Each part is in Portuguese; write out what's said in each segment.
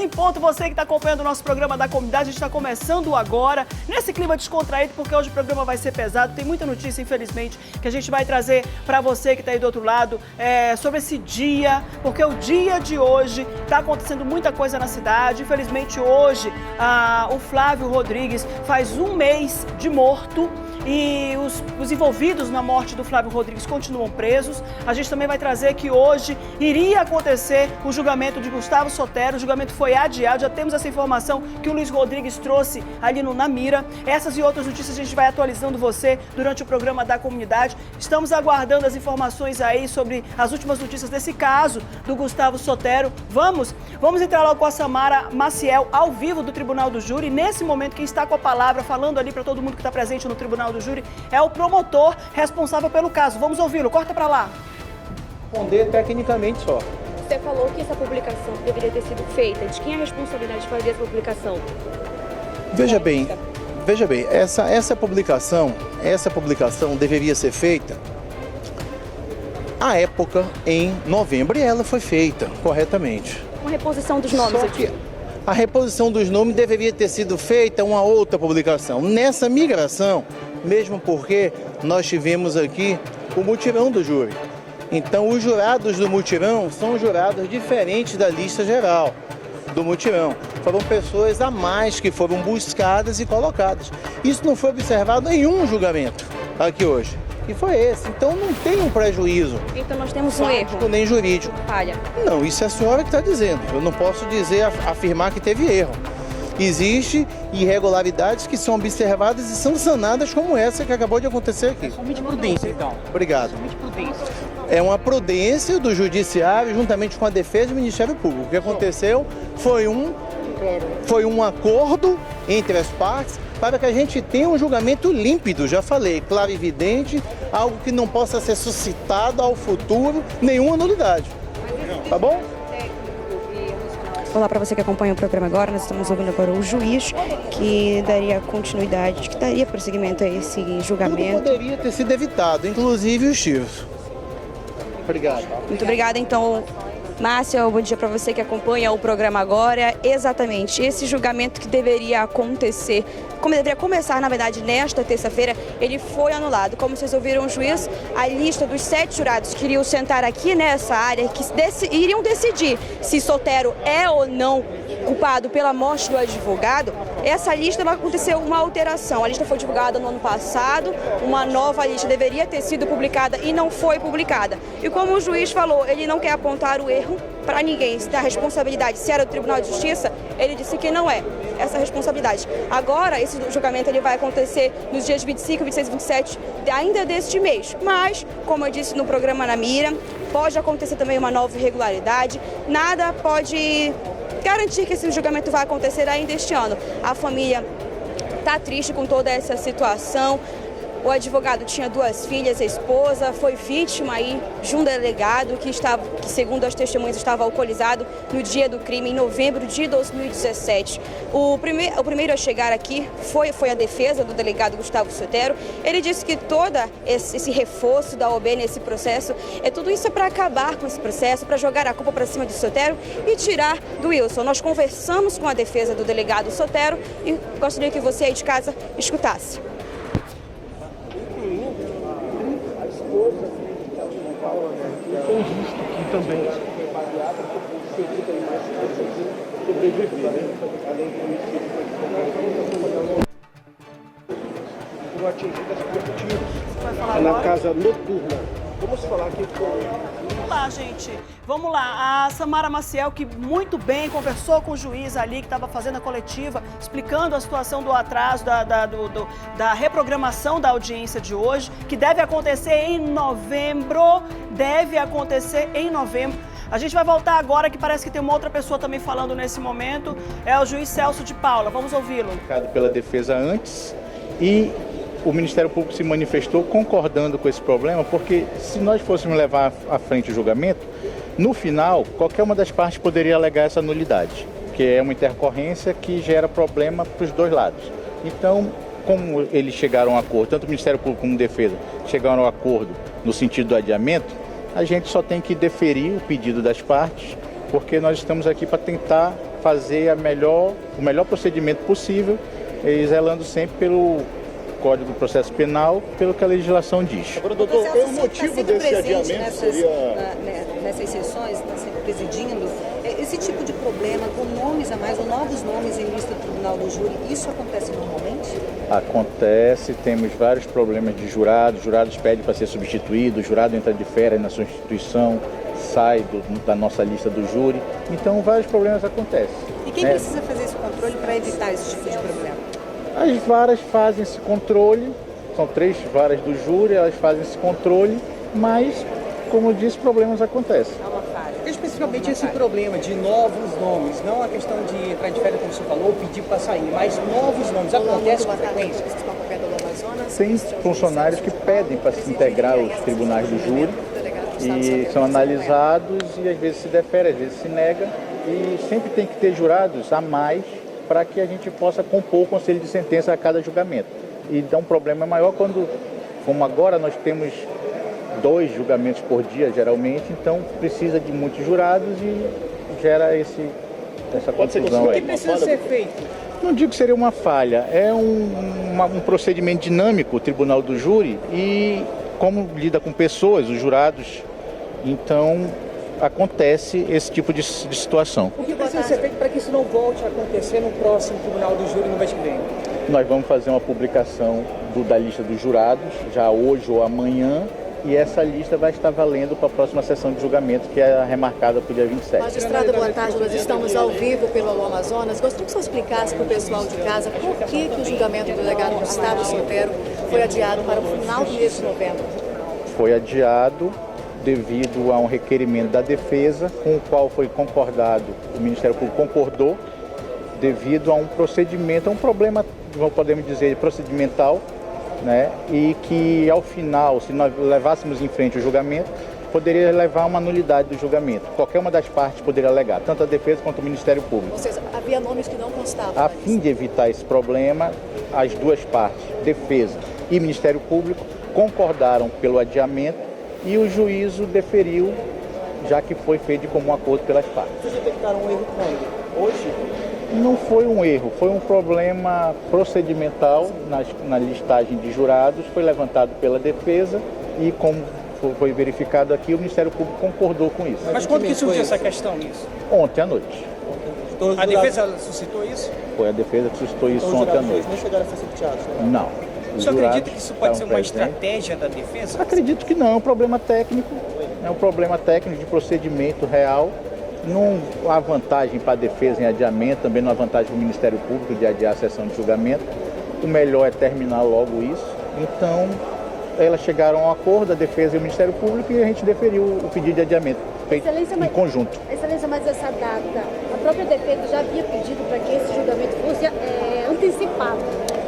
em ponto, você que está acompanhando o nosso programa da comunidade, a gente está começando agora, nesse clima descontraído, porque hoje o programa vai ser pesado, tem muita notícia, infelizmente, que a gente vai trazer para você que está aí do outro lado, sobre esse dia, porque o dia de hoje está acontecendo muita coisa na cidade. Infelizmente hoje, o Flávio Rodrigues faz um mês de morto, e os envolvidos na morte do Flávio Rodrigues continuam presos. A gente também vai trazer que hoje iria acontecer o julgamento de Gustavo Sotero. O julgamento foi adiado, já temos essa informação que o Luiz Rodrigues trouxe ali na mira. Essas e outras notícias a gente vai atualizando você durante o programa da comunidade. Estamos aguardando as informações aí sobre as últimas notícias desse caso do Gustavo Sotero. Vamos entrar logo com a Samara Maciel, ao vivo do Tribunal do Júri. Nesse momento, quem está com a palavra, falando ali para todo mundo que está presente no Tribunal do Júri, é o promotor responsável pelo caso. Vamos ouvi-lo, corta para lá. Responder tecnicamente só. Você falou que essa publicação deveria ter sido feita. De quem é a responsabilidade de fazer essa publicação? Veja bem, essa publicação deveria ser feita à época, em novembro, e ela foi feita corretamente. Uma reposição dos nomes Só aqui. que a reposição dos nomes deveria ter sido feita uma outra publicação. Nessa migração, mesmo porque nós tivemos aqui o mutirão do júri. Então, os jurados do mutirão são jurados diferentes da lista geral do mutirão. Foram pessoas a mais que foram buscadas e colocadas. Isso não foi observado em nenhum julgamento aqui hoje. E foi esse. Então, não tem um prejuízo. Então, nós temos um erro. Nem jurídico. Falha. Não, isso é a senhora que está dizendo. Eu não posso afirmar que teve erro. Existem irregularidades que são observadas e são sanadas, como essa que acabou de acontecer aqui. É somente prudência, então. Obrigado. Somente prudência. É uma prudência do Judiciário juntamente com a Defesa e o Ministério Público. O que aconteceu foi um acordo entre as partes para que a gente tenha um julgamento límpido, já falei, claro e evidente, algo que não possa ser suscitado ao futuro, nenhuma nulidade. Tá bom? Olá para você que acompanha o programa agora, nós estamos ouvindo agora o juiz que daria continuidade, que daria prosseguimento a esse julgamento. Tudo poderia ter sido evitado, inclusive os tiros. Obrigado. Muito obrigada, então, Márcia, bom dia para você que acompanha o programa agora. Exatamente, esse julgamento que deveria acontecer, como deveria começar, na verdade, nesta terça-feira, ele foi anulado. Como vocês ouviram o juiz, a lista dos 7 jurados que iriam sentar aqui nessa área, que iriam decidir se Sotero é ou não culpado pela morte do advogado, essa lista aconteceu uma alteração. A lista foi divulgada no ano passado, uma nova lista deveria ter sido publicada e não foi publicada. E como o juiz falou, ele não quer apontar o erro para ninguém. Se a responsabilidade se era do Tribunal de Justiça, ele disse que não é essa responsabilidade. Agora, esse julgamento ele vai acontecer nos dias 25, 26 e 27 ainda deste mês. Mas, como eu disse no programa Na Mira, pode acontecer também uma nova irregularidade. Nada pode garantir que esse julgamento vai acontecer ainda este ano. A família está triste com toda essa situação. O advogado tinha 2 filhas, a esposa foi vítima aí de um delegado que segundo as testemunhas, estava alcoolizado no dia do crime, em novembro de 2017. O primeiro a chegar aqui foi a defesa do delegado Gustavo Sotero. Ele disse que todo esse reforço da OAB nesse processo, tudo isso é para acabar com esse processo, para jogar a culpa para cima do Sotero e tirar do Wilson. Nós conversamos com a defesa do delegado Sotero e gostaria que você aí de casa escutasse. Foi visto aqui também. Foram atingidas por tiros na casa noturna. Vamos falar aqui com... Vamos lá, gente. Vamos lá. A Samara Maciel, que muito bem conversou com o juiz ali, que estava fazendo a coletiva, explicando a situação do atraso, da reprogramação da audiência de hoje, que deve acontecer em novembro. A gente vai voltar agora, que parece que tem uma outra pessoa também falando nesse momento. É o juiz Celso de Paula. Vamos ouvi-lo. Pela defesa antes e o Ministério Público se manifestou concordando com esse problema, porque se nós fôssemos levar à frente o julgamento, no final, qualquer uma das partes poderia alegar essa nulidade, que é uma intercorrência que gera problema para os dois lados. Então, como eles chegaram a um acordo, tanto o Ministério Público como a Defesa chegaram a um acordo no sentido do adiamento, a gente só tem que deferir o pedido das partes, porque nós estamos aqui para tentar fazer o melhor procedimento possível, e zelando sempre pelo Código do Processo Penal, pelo que a legislação diz. Agora, doutor, o motivo desse adiamento seria... Nessas sessões, está sempre presidindo, esse tipo de problema com nomes a mais ou novos nomes em lista do Tribunal do Júri, isso acontece normalmente? Acontece, temos vários problemas de jurados pedem para ser substituído, o jurado entra de férias na substituição, sai da nossa lista do júri, então vários problemas acontecem. E quem precisa fazer esse controle para evitar esse tipo de problema? As varas fazem esse controle, são 3 varas do júri, elas fazem esse controle, mas, como eu disse, problemas acontecem. Especificamente esse problema de novos nomes, não a questão de entrar de férias, como você falou, pedir para sair, mas novos nomes, acontece com frequência? Tem funcionários que pedem para se integrar aos tribunais do júri e são analisados e às vezes se defere, às vezes se nega, e sempre tem que ter jurados a mais para que a gente possa compor o conselho de sentença a cada julgamento. E dá um problema maior quando, como agora nós temos 2 julgamentos por dia, geralmente, então precisa de muitos jurados e gera essa confusão. O que precisa ser feito? Não digo que seria uma falha, é um procedimento dinâmico, o Tribunal do Júri, e como lida com pessoas, os jurados, então acontece esse tipo de situação. O que precisa ser feito para que isso não volte a acontecer no próximo Tribunal do Júri no mês que vem? Nós vamos fazer uma publicação da lista dos jurados, já hoje ou amanhã, e essa lista vai estar valendo para a próxima sessão de julgamento, que é remarcada para o dia 27. Magistrado, boa tarde. Nós estamos ao vivo pelo Alô Amazonas. Gostaria que você explicasse para o pessoal de casa por que o julgamento do delegado Gustavo Sotero foi adiado para o final do mês de novembro. Foi adiado devido a um requerimento da defesa, com o qual foi concordado, o Ministério Público concordou, devido a um procedimento, a um problema, podemos dizer, procedimental, né? E que ao final, se nós levássemos em frente o julgamento, poderia levar a uma nulidade do julgamento. Qualquer uma das partes poderia alegar, tanto a defesa quanto o Ministério Público. Ou seja, havia nomes que não constavam. A fim de evitar esse problema, as 2 partes, defesa e Ministério Público, concordaram pelo adiamento e o juízo deferiu, já que foi feito de comum acordo pelas partes. Vocês detectaram um erro quando? Hoje? Não foi um erro, foi um problema procedimental na listagem de jurados, foi levantado pela defesa e, como foi verificado aqui, o Ministério Público concordou com isso. Mas quando que surgiu essa questão nisso? Ontem à noite. A defesa suscitou isso? Foi a defesa que suscitou isso ontem à noite. Não chegaram a ser sorteados, né? Não. O senhor acredita que isso pode ser uma estratégia da defesa? Acredito que não, é um problema técnico, é um problema técnico de procedimento real. Não há vantagem para a defesa em adiamento, também não há vantagem para o Ministério Público de adiar a sessão de julgamento. O melhor é terminar logo isso. Então, elas chegaram a um acordo, a defesa e o Ministério Público, e a gente deferiu o pedido de adiamento, feito em conjunto. Excelência, mas essa data, a própria defesa já havia pedido para que esse julgamento fosse antecipado.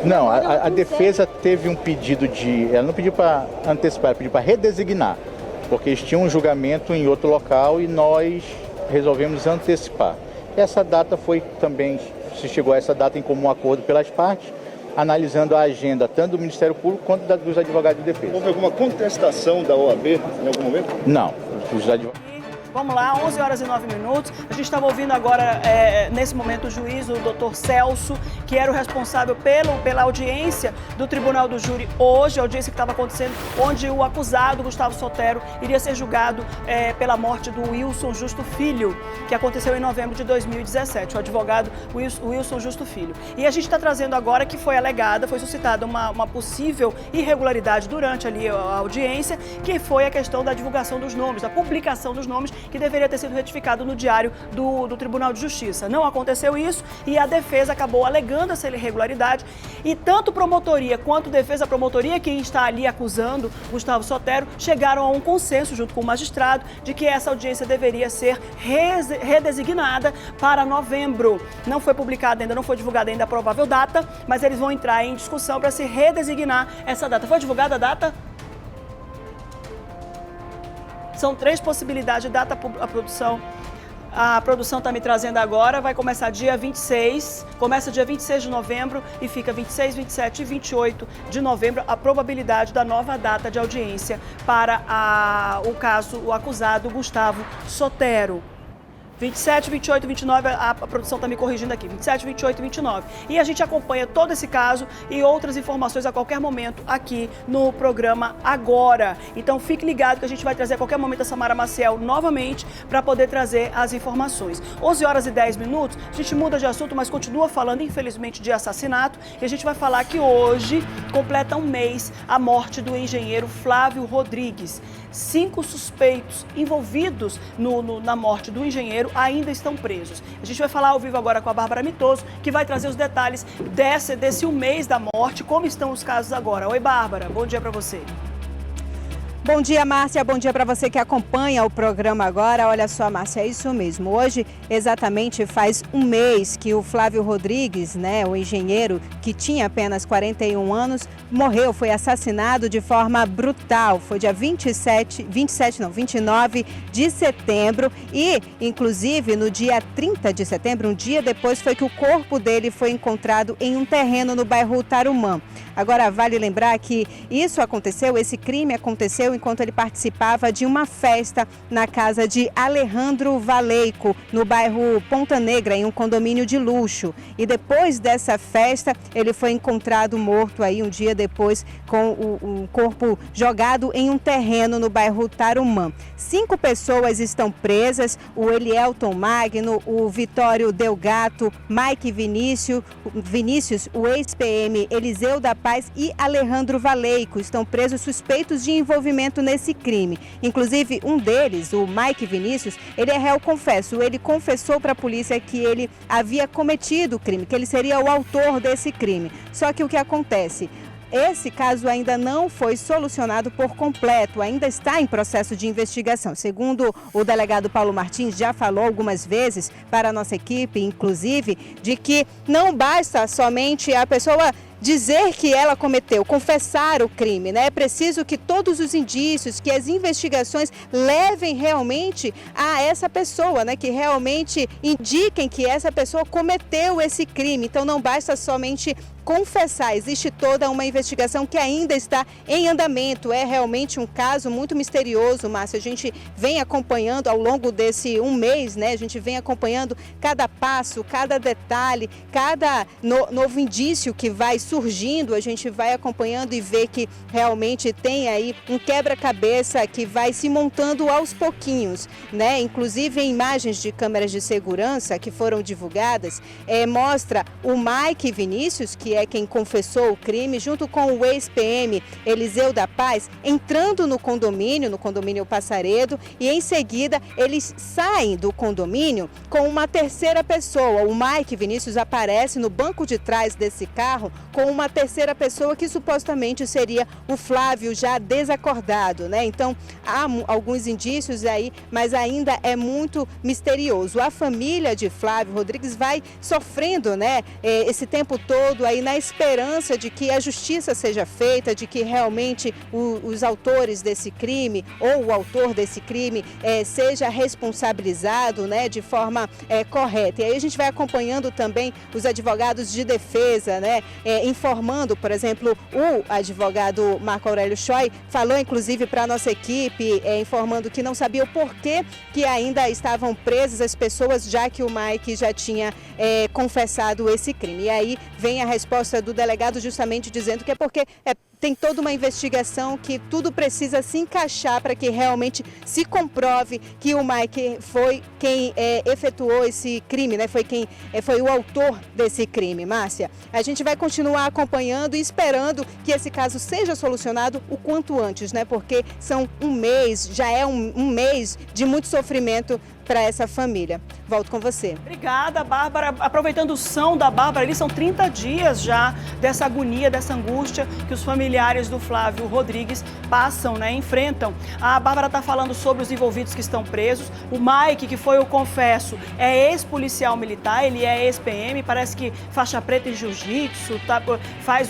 Não, a defesa teve um pedido ela não pediu para antecipar, ela pediu para redesignar, porque eles tinham um julgamento em outro local e nós resolvemos antecipar. Essa data foi também, se chegou a essa data em comum acordo pelas partes, analisando a agenda tanto do Ministério Público quanto dos advogados de defesa. Houve alguma contestação da OAB em algum momento? Não, os advogados... Vamos lá, 11 horas e 9 minutos. A gente estava ouvindo agora, nesse momento, o juiz, o doutor Celso, que era o responsável pela audiência do Tribunal do Júri hoje, a audiência que estava acontecendo, onde o acusado, Gustavo Sotero, iria ser julgado pela morte do Wilson Justo Filho, que aconteceu em novembro de 2017, o advogado Wilson Justo Filho. E a gente está trazendo agora que foi alegada, foi suscitada uma possível irregularidade durante ali a audiência, que foi a questão da divulgação dos nomes, da publicação dos nomes, que deveria ter sido retificado no diário do Tribunal de Justiça. Não aconteceu isso e a defesa acabou alegando essa irregularidade e tanto promotoria quanto defesa promotoria, quem está ali acusando Gustavo Sotero, chegaram a um consenso junto com o magistrado de que essa audiência deveria ser redesignada para novembro. Não foi publicada ainda, não foi divulgada ainda a provável data, mas eles vão entrar em discussão para se redesignar essa data. Foi divulgada a data? São 3 possibilidades de data a produção. A produção está me trazendo agora, vai começar dia 26, começa dia 26 de novembro e fica 26, 27 e 28 de novembro, a probabilidade da nova data de audiência para o caso, o acusado Gustavo Sotero. 27, 28 e 29, a produção está me corrigindo aqui, 27, 28 e 29. E a gente acompanha todo esse caso e outras informações a qualquer momento aqui no programa Agora. Então fique ligado que a gente vai trazer a qualquer momento a Samara Maciel novamente para poder trazer as informações. 11 horas e 10 minutos, a gente muda de assunto, mas continua falando, infelizmente, de assassinato. E a gente vai falar que hoje completa um mês a morte do engenheiro Flávio Rodrigues. 5 suspeitos envolvidos na morte do engenheiro ainda estão presos. A gente vai falar ao vivo agora com a Bárbara Mitoso, que vai trazer os detalhes desse um mês da morte, como estão os casos agora. Oi, Bárbara, bom dia para você. Bom dia, Márcia. Bom dia para você que acompanha o programa agora. Olha só, Márcia, é isso mesmo. Hoje, exatamente, faz um mês que o Flávio Rodrigues, o engenheiro que tinha apenas 41 anos, morreu, foi assassinado de forma brutal. Foi dia 29 de setembro e, inclusive, no dia 30 de setembro, um dia depois, foi que o corpo dele foi encontrado em um terreno no bairro Tarumã. Agora, vale lembrar que esse crime aconteceu enquanto ele participava de uma festa na casa de Alejandro Valeico, no bairro Ponta Negra, em um condomínio de luxo. E depois dessa festa, ele foi encontrado morto aí um dia depois, com o corpo jogado em um terreno no bairro Tarumã. 5 pessoas estão presas: o Elielton Magno, o Vitório Delgato, Mike Vinícius, o ex-PM Eliseu da Paz e Alejandro Valeico estão presos suspeitos de envolvimento nesse crime. Inclusive, um deles, o Mike Vinícius, ele é réu confesso. Ele confessou para a polícia que ele havia cometido o crime, que ele seria o autor desse crime. Só que o que acontece? Esse caso ainda não foi solucionado por completo, ainda está em processo de investigação. Segundo o delegado Paulo Martins, já falou algumas vezes para a nossa equipe, inclusive, de que não basta somente a pessoa dizer que ela cometeu, confessar o crime, É preciso que todos os indícios, que as investigações levem realmente a essa pessoa, que realmente indiquem que essa pessoa cometeu esse crime. Então não basta somente confessar, existe toda uma investigação que ainda está em andamento. É realmente um caso muito misterioso, Márcia. A gente vem acompanhando ao longo desse um mês, A gente vem acompanhando cada passo, cada detalhe, cada novo indício que vai surgindo, a gente vai acompanhando e vê que realmente tem aí um quebra-cabeça que vai se montando aos pouquinhos, Inclusive em imagens de câmeras de segurança que foram divulgadas, mostra o Mike Vinícius, que é quem confessou o crime, junto com o ex-PM Eliseu da Paz, entrando no condomínio Passaredo, e em seguida eles saem do condomínio com uma terceira pessoa. O Mike Vinícius aparece no banco de trás desse carro com uma terceira pessoa que supostamente seria o Flávio, já desacordado, Então há alguns indícios aí, mas ainda é muito misterioso. A família de Flávio Rodrigues vai sofrendo, esse tempo todo aí na esperança de que a justiça seja feita, de que realmente os autores desse crime ou o autor desse crime seja responsabilizado, de forma correta. E aí a gente vai acompanhando também os advogados de defesa, informando, por exemplo, o advogado Marco Aurélio Choi falou inclusive para a nossa equipe, informando que não sabia o porquê que ainda estavam presas as pessoas, já que o Mike já tinha confessado esse crime. E aí vem a resposta do delegado justamente dizendo que é porque tem toda uma investigação, que tudo precisa se encaixar para que realmente se comprove que o Mike foi quem efetuou esse crime, foi o autor desse crime. Márcia, a gente vai continuar acompanhando e esperando que esse caso seja solucionado o quanto antes, porque são um mês, já é um mês de muito sofrimento para essa família. Volto com você. Obrigada, Bárbara. Aproveitando o som da Bárbara, ali são 30 dias já dessa agonia, dessa angústia que os familiares do Flávio Rodrigues passam, enfrentam. A Bárbara está falando sobre os envolvidos que estão presos. O Mike, que foi o confesso, é ex-policial militar, ele é ex-PM, parece que faixa preta em jiu-jitsu, faz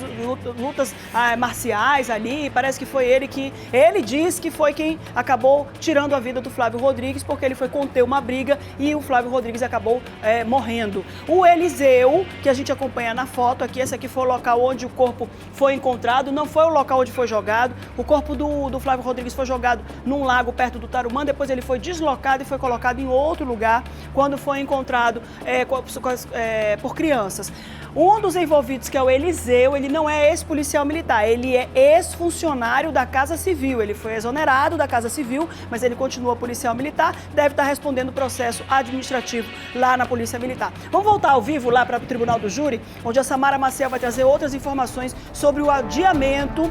lutas marciais ali, parece que foi ele diz que foi quem acabou tirando a vida do Flávio Rodrigues, porque ele foi conter uma briga e o Flávio Rodrigues acabou morrendo. O Eliseu, que a gente acompanha na foto aqui, esse aqui foi o local onde o corpo foi encontrado, não foi o local onde foi jogado. O corpo do Flávio Rodrigues foi jogado num lago perto do Tarumã, depois ele foi deslocado e foi colocado em outro lugar quando foi encontrado por crianças. Um dos envolvidos, que é o Eliseu, ele não é ex-policial militar, ele é ex-funcionário da Casa Civil. Ele foi exonerado da Casa Civil, mas ele continua policial militar, deve estar respondendo processo administrativo lá na Polícia Militar. Vamos voltar ao vivo lá para o Tribunal do Júri, onde a Samara Maciel vai trazer outras informações sobre o adiamento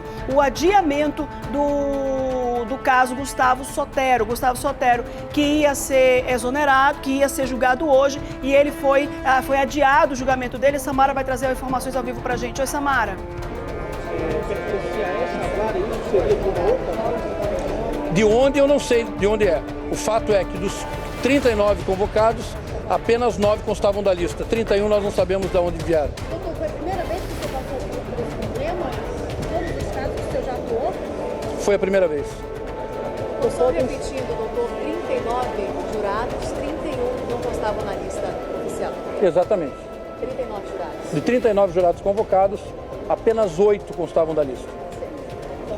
do caso Gustavo Sotero. Gustavo Sotero, que ia ser exonerado, que ia ser julgado hoje, e ele foi adiado o julgamento dele. A Samara vai trazer informações ao vivo pra gente. Oi, Samara. De onde eu não sei de onde é. O fato é que dos 39 convocados, apenas 9 constavam da lista. 31 nós não sabemos de onde vieram. Doutor, foi a primeira vez que você passou por esse problema? Todos os casos que o senhor já atuou? Foi a primeira vez. Só repetindo, doutor, 39 jurados, 31 não constavam na lista oficial. Exatamente. 39 jurados. De 39 jurados convocados, apenas 8 constavam da lista.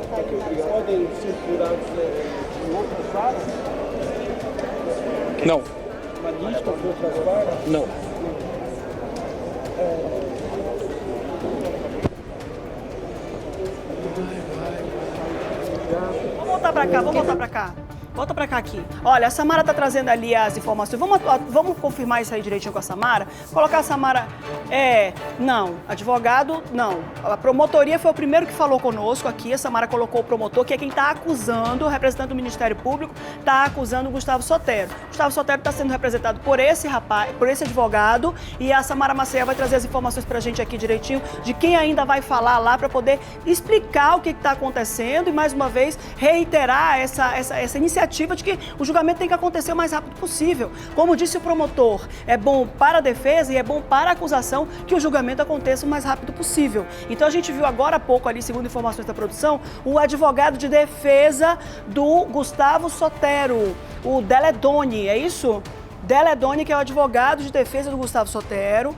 Podem ser jurados em outras varas? Não. Uma lista de outras varas? Não. Vamos voltar pra cá. Volta pra cá aqui. Olha, a Samara tá trazendo ali as informações. Vamos confirmar isso aí direitinho com a Samara? Colocar a Samara... Não. Advogado, não. A promotoria foi o primeiro que falou conosco aqui. A Samara colocou o promotor, que é quem tá acusando, o representante do Ministério Público, tá acusando o Gustavo Sotero. Gustavo Sotero tá sendo representado por esse rapaz, por esse advogado, e a Samara Maciel vai trazer as informações pra gente aqui direitinho de quem ainda vai falar lá para poder explicar o que tá acontecendo e, mais uma vez, reiterar essa iniciativa de que o julgamento tem que acontecer o mais rápido possível. Como disse o promotor, é bom para a defesa e é bom para a acusação que o julgamento aconteça o mais rápido possível. Então a gente viu agora há pouco ali, segundo informações da produção, o advogado de defesa do Gustavo Sotero, o Deledoni, é isso? Deledoni, que é o advogado de defesa do Gustavo Sotero.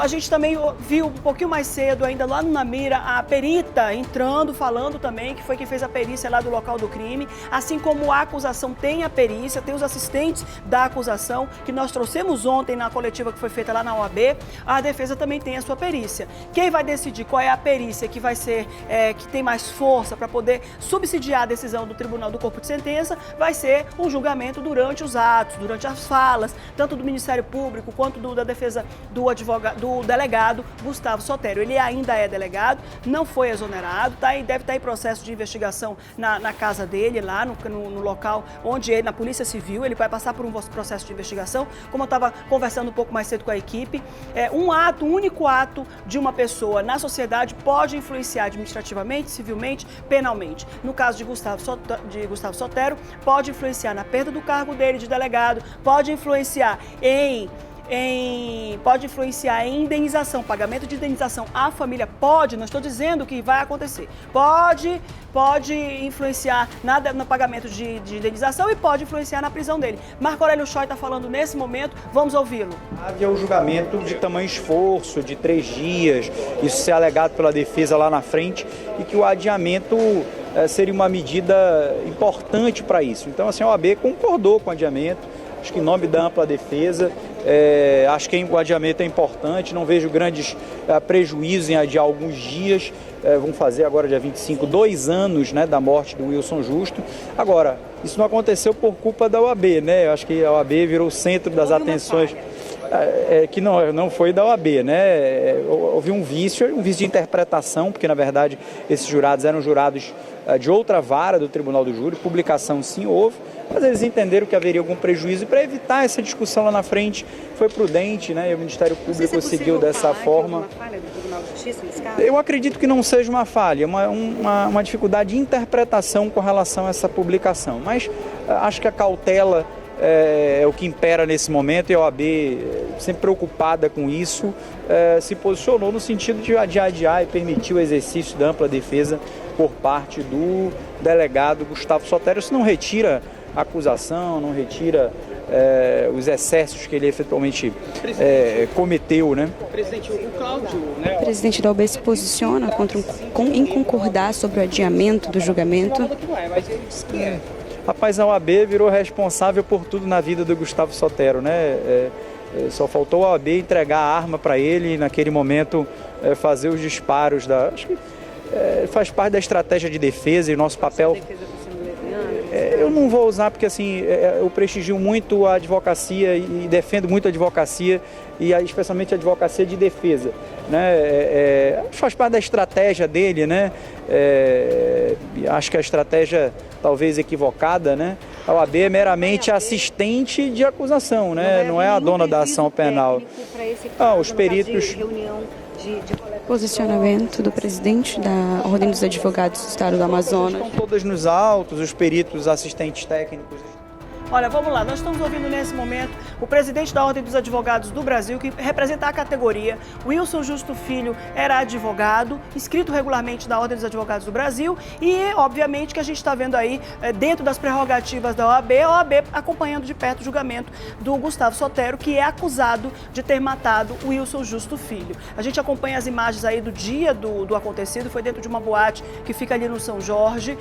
A gente também viu um pouquinho mais cedo, ainda lá no Namira, a perita entrando, falando também, que foi quem fez a perícia lá do local do crime. Assim como a acusação tem a perícia, tem os assistentes da acusação, que nós trouxemos ontem na coletiva que foi feita lá na OAB, a defesa também tem a sua perícia. Quem vai decidir qual é a perícia que vai ser, que tem mais força para poder subsidiar a decisão do Tribunal do Corpo de Sentença, vai ser o julgamento durante os atos, durante as falas, tanto do Ministério Público quanto da defesa do advogado, do delegado Gustavo Sotero. Ele ainda é delegado, não foi exonerado, tá? E deve estar em processo de investigação na casa dele, lá no local onde ele, na Polícia Civil, ele vai passar por um processo de investigação. Como eu estava conversando um pouco mais cedo com a equipe, um único ato de uma pessoa na sociedade pode influenciar administrativamente, civilmente, penalmente. No caso de Gustavo Sotero, pode influenciar na perda do cargo dele de delegado, pode influenciar em indenização, pagamento de indenização à família. Pode, não estou dizendo que vai acontecer, pode influenciar no pagamento de indenização e pode influenciar na prisão dele. Marco Aurélio Choi está falando nesse momento, vamos ouvi-lo. Havia o julgamento de tamanho esforço, de 3 dias, isso ser alegado pela defesa lá na frente, e que o adiamento seria uma medida importante para isso. Então, assim, a OAB concordou com o adiamento, acho que em nome da ampla defesa, acho que o adiamento é importante, não vejo grandes prejuízos em adiar alguns dias. Vamos fazer agora, dia 25, 2 anos, né, da morte do Wilson Justo. Agora, isso não aconteceu por culpa da OAB, né? Eu acho que a OAB virou o centro das atenções. Que não foi da OAB, né? Houve um vício de interpretação, porque na verdade esses jurados eram jurados de outra vara do Tribunal do Júri. Publicação sim houve, mas eles entenderam que haveria algum prejuízo, e para evitar essa discussão lá na frente foi prudente, né? E o Ministério Público seguiu dessa forma. Uma falha do Tribunal de Justiça nesse caso? Eu acredito que não seja uma falha, uma dificuldade de interpretação com relação a essa publicação, mas acho que a cautela é o que impera nesse momento, e a OAB, sempre preocupada com isso, se posicionou no sentido de adiar e permitir o exercício da ampla defesa por parte do delegado Gustavo Sotero. Isso não retira a acusação, não retira os excessos que ele efetualmente cometeu, né? Presidente, o Cláudio, né? O presidente da OAB se posiciona em concordar sobre o adiamento do julgamento. Mas ele disse que é. Rapaz, a OAB virou responsável por tudo na vida do Gustavo Sotero, né? Só faltou a OAB entregar a arma para ele e naquele momento fazer os disparos acho que faz parte da estratégia de defesa e o nosso papel. Eu não vou usar porque assim, eu prestigio muito a advocacia e defendo muito a advocacia e especialmente a advocacia de defesa, né? Faz parte da estratégia dele, né? Acho que a estratégia talvez equivocada, né? A OAB é meramente assistente de acusação, né? Não é a dona da ação penal. Os peritos. Posicionamento do presidente da Ordem dos Advogados do Estado do Amazonas. Estão todas nos autos, os peritos, assistentes técnicos. Olha, vamos lá, nós estamos ouvindo nesse momento o presidente da Ordem dos Advogados do Brasil, que representa a categoria. Wilson Justo Filho era advogado, inscrito regularmente na Ordem dos Advogados do Brasil e, obviamente, que a gente está vendo aí, dentro das prerrogativas da OAB, a OAB acompanhando de perto o julgamento do Gustavo Sotero, que é acusado de ter matado o Wilson Justo Filho. A gente acompanha as imagens aí do dia do acontecido, foi dentro de uma boate que fica ali no São Jorge,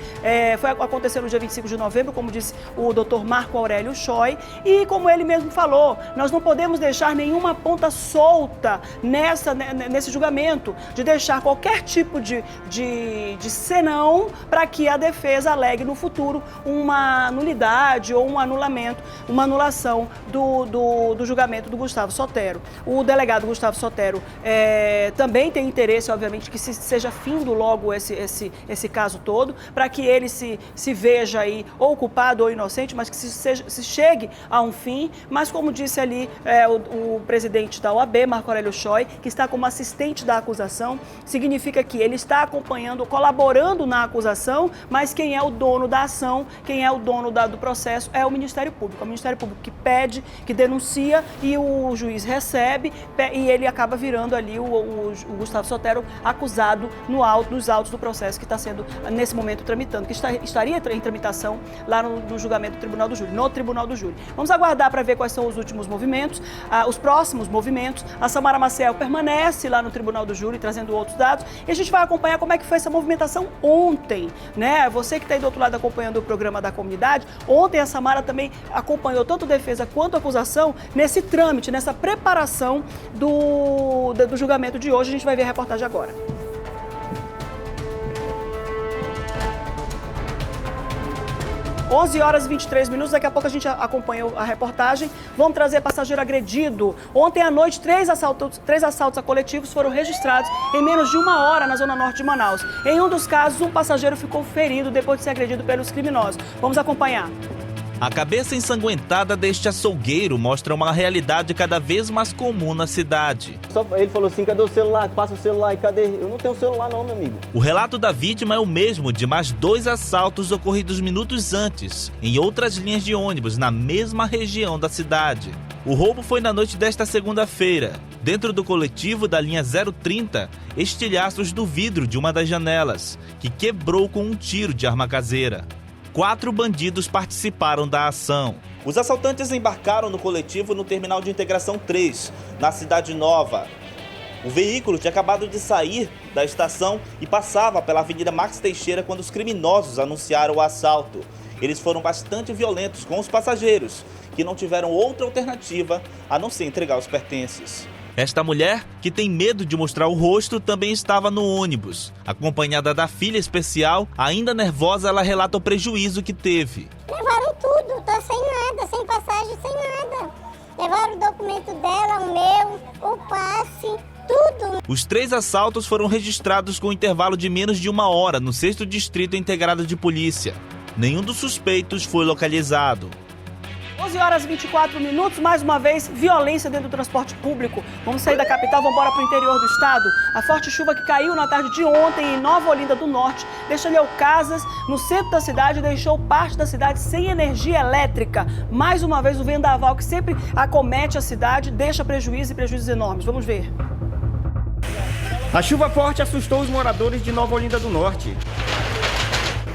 aconteceu no dia 25 de novembro, como disse o doutor Marco Aurélio Choi, e como ele mesmo falou, nós não podemos deixar nenhuma ponta solta nesse julgamento, de deixar qualquer tipo de senão para que a defesa alegue no futuro uma nulidade ou um anulamento, uma anulação do julgamento do Gustavo Sotero. O delegado Gustavo Sotero também tem interesse, obviamente, que seja findo logo esse caso todo, para que ele se veja aí ou culpado ou inocente, mas que se chegue a um fim, mas como disse ali o presidente da OAB, Marco Aurélio Choi, que está como assistente da acusação, significa que ele está acompanhando, colaborando na acusação, mas quem é o dono da ação, quem é o dono do processo é o Ministério Público. É o Ministério Público que pede, que denuncia e o juiz recebe e ele acaba virando ali o Gustavo Sotero acusado nos autos do processo que está sendo, nesse momento, tramitando, que estaria em tramitação lá no julgamento do Tribunal do Júri, no Tribunal do Júri. Vamos aguardar para ver quais são os últimos movimentos, os próximos movimentos. A Samara Maciel permanece lá no Tribunal do Júri, trazendo outros dados, e a gente vai acompanhar como é que foi essa movimentação ontem, né? Você que está aí do outro lado acompanhando o programa da comunidade, ontem a Samara também acompanhou tanto defesa quanto acusação nesse trâmite, nessa preparação do julgamento de hoje. A gente vai ver a reportagem agora. Onze horas e 23 minutos, daqui a pouco a gente acompanha a reportagem. Vamos trazer passageiro agredido. Ontem à noite, três assaltos a coletivos foram registrados em menos de uma hora na zona norte de Manaus. Em um dos casos, um passageiro ficou ferido depois de ser agredido pelos criminosos. Vamos acompanhar. A cabeça ensanguentada deste açougueiro mostra uma realidade cada vez mais comum na cidade. Ele falou assim, cadê o celular? Passa o celular. E cadê? Eu não tenho celular não, meu amigo. O relato da vítima é o mesmo de mais 2 assaltos ocorridos minutos antes, em outras linhas de ônibus, na mesma região da cidade. O roubo foi na noite desta segunda-feira. Dentro do coletivo da linha 030, estilhaços do vidro de uma das janelas, que quebrou com um tiro de arma caseira. 4 bandidos participaram da ação. Os assaltantes embarcaram no coletivo no Terminal de Integração 3, na Cidade Nova. O veículo tinha acabado de sair da estação e passava pela Avenida Max Teixeira quando os criminosos anunciaram o assalto. Eles foram bastante violentos com os passageiros, que não tiveram outra alternativa a não ser entregar os pertences. Esta mulher, que tem medo de mostrar o rosto, também estava no ônibus. Acompanhada da filha especial, ainda nervosa, ela relata o prejuízo que teve. Levaram tudo, tô sem nada, sem passagem, sem nada. Levaram o documento dela, o meu, o passe, tudo. Os 3 assaltos foram registrados com intervalo de menos de 1 hora no 6º Distrito Integrado de Polícia. Nenhum dos suspeitos foi localizado. 11 horas e 24 minutos, mais uma vez, violência dentro do transporte público. Vamos sair da capital, vamos embora para o interior do estado. A forte chuva que caiu na tarde de ontem em Nova Olinda do Norte deixou casas no centro da cidade e deixou parte da cidade sem energia elétrica. Mais uma vez, o vendaval que sempre acomete a cidade deixa prejuízos e prejuízos enormes. Vamos ver. A chuva forte assustou os moradores de Nova Olinda do Norte.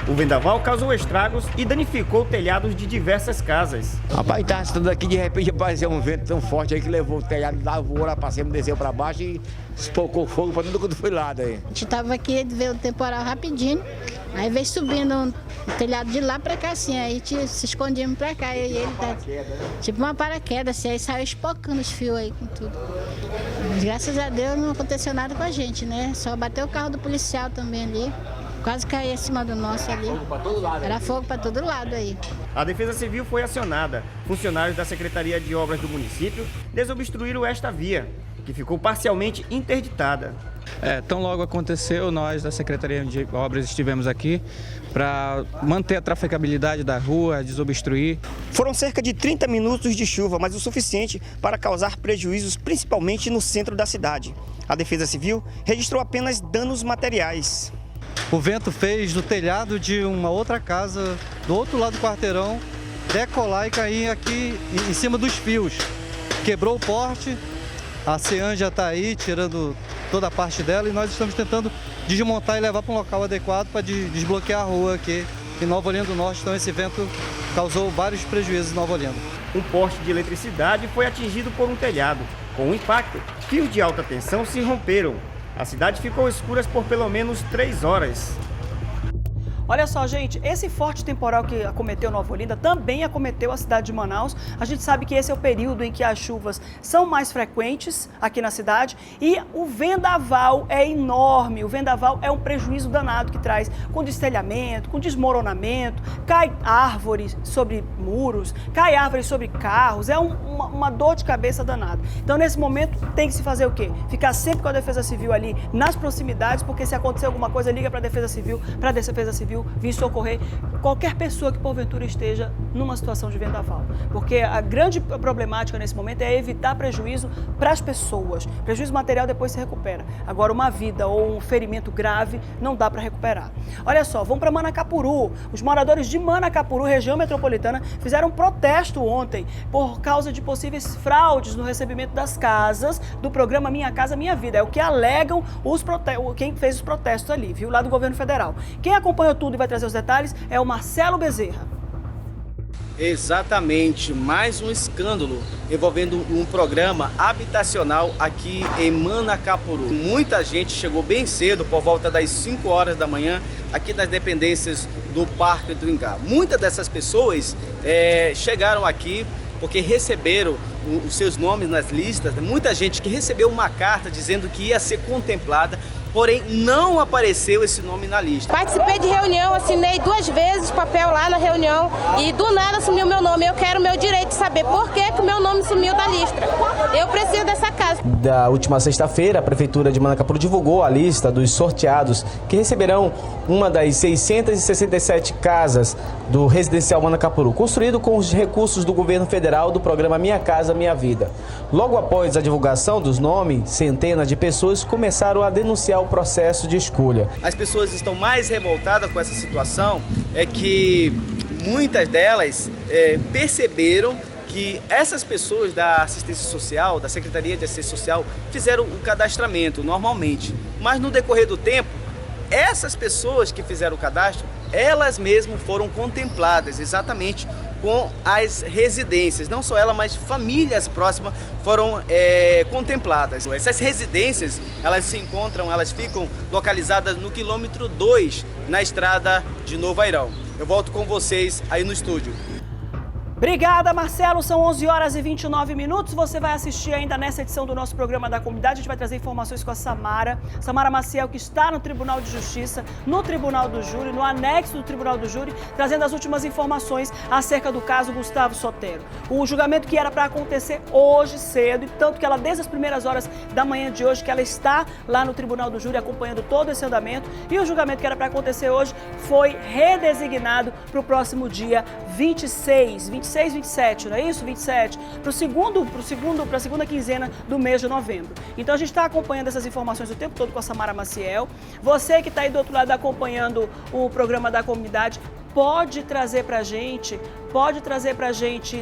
O vendaval causou estragos e danificou telhados de diversas casas. Rapaz, tá estando aqui, de repente apareceu um vento tão forte aí que levou o telhado lá, voou lá pra cima, desceu pra baixo e espocou fogo pra tudo quanto foi lado aí. A gente tava aqui, veio o temporal rapidinho, aí veio subindo o telhado de lá pra cá assim, aí se escondíamos pra cá, e ele tá tipo uma paraquedas, assim, aí saiu espocando os fios aí com tudo. Mas, graças a Deus não aconteceu nada com a gente, né? Só bateu o carro do policial também ali. Quase caiu em cima do nosso ali. Era fogo para todo lado aí. A Defesa Civil foi acionada. Funcionários da Secretaria de Obras do município desobstruíram esta via, que ficou parcialmente interditada. Tão logo aconteceu, nós da Secretaria de Obras estivemos aqui para manter a trafegabilidade da rua, desobstruir. Foram cerca de 30 minutos de chuva, mas o suficiente para causar prejuízos, principalmente no centro da cidade. A Defesa Civil registrou apenas danos materiais. O vento fez do telhado de uma outra casa, do outro lado do quarteirão, decolar e cair aqui em cima dos fios. Quebrou o poste, a CEAN já está aí tirando toda a parte dela e nós estamos tentando desmontar e levar para um local adequado para desbloquear a rua aqui em Nova Olinda do Norte. Então esse vento causou vários prejuízos em Nova Olinda. Um poste de eletricidade foi atingido por um telhado. Com o impacto, fios de alta tensão se romperam. A cidade ficou escura por pelo menos 3 horas. Olha só, gente, esse forte temporal que acometeu Nova Olinda também acometeu a cidade de Manaus. A gente sabe que esse é o período em que as chuvas são mais frequentes aqui na cidade e o vendaval é enorme. O vendaval é um prejuízo danado que traz com destelhamento, com desmoronamento, cai árvores sobre muros, cai árvores sobre carros, é uma dor de cabeça danada. Então, nesse momento, tem que se fazer o quê? Ficar sempre com a Defesa Civil ali nas proximidades, porque se acontecer alguma coisa, liga para a Defesa Civil, vir socorrer qualquer pessoa que porventura esteja numa situação de vendaval. Porque a grande problemática nesse momento é evitar prejuízo para as pessoas. Prejuízo material depois se recupera. Agora, uma vida ou um ferimento grave não dá para recuperar. Olha só, vamos para Manacapuru. Os moradores de Manacapuru, região metropolitana, fizeram um protesto ontem por causa de possíveis fraudes no recebimento das casas do programa Minha Casa Minha Vida. É o que alegam quem fez os protestos ali, viu? Lá do governo federal. Quem acompanhou tudo e vai trazer os detalhes é o Marcelo Bezerra. Exatamente, mais um escândalo envolvendo um programa habitacional aqui em Manacapuru. Muita gente chegou bem cedo, por volta das 5 horas da manhã, aqui nas dependências do Parque do Ingá. Muitas dessas pessoas chegaram aqui porque receberam os seus nomes nas listas. Muita gente que recebeu uma carta dizendo que ia ser contemplada, porém não apareceu esse nome na lista. Participei de reunião, assinei 2 vezes o papel lá na reunião e do nada sumiu meu nome. Eu quero o meu direito de saber por que o meu nome sumiu da lista. Eu preciso dessa casa. Da última sexta-feira, a Prefeitura de Manacapuru divulgou a lista dos sorteados que receberão uma das 667 casas do residencial Manacapuru, construído com os recursos do governo federal do programa Minha Casa Minha Vida. Logo após a divulgação dos nomes, centenas de pessoas começaram a denunciar o processo de escolha. As pessoas estão mais revoltadas com essa situação, é que muitas delas perceberam que essas pessoas da assistência social, da Secretaria de Assistência Social, fizeram o cadastramento normalmente, mas no decorrer do tempo, essas pessoas que fizeram o cadastro, elas mesmas foram contempladas exatamente com as residências. Não só ela, mas famílias próximas foram contempladas. Essas residências, elas ficam localizadas no quilômetro 2, na estrada de Novo Airão. Eu volto com vocês aí no estúdio. Obrigada, Marcelo. São 11 horas e 29 minutos. Você vai assistir ainda nessa edição do nosso programa da comunidade. A gente vai trazer informações com a Samara Maciel, que está no Tribunal de Justiça, no Tribunal do Júri, no anexo do Tribunal do Júri, trazendo as últimas informações acerca do caso Gustavo Sotero. O julgamento que era para acontecer hoje cedo, e tanto que ela, desde as primeiras horas da manhã de hoje, que ela está lá no Tribunal do Júri acompanhando todo esse andamento, e o julgamento que era para acontecer hoje foi redesignado para o próximo dia 26, 27, não é isso? 27, para a segunda quinzena do mês de novembro. Então a gente está acompanhando essas informações o tempo todo com a Samara Maciel. Você que está aí do outro lado acompanhando o programa da comunidade, pode trazer pra gente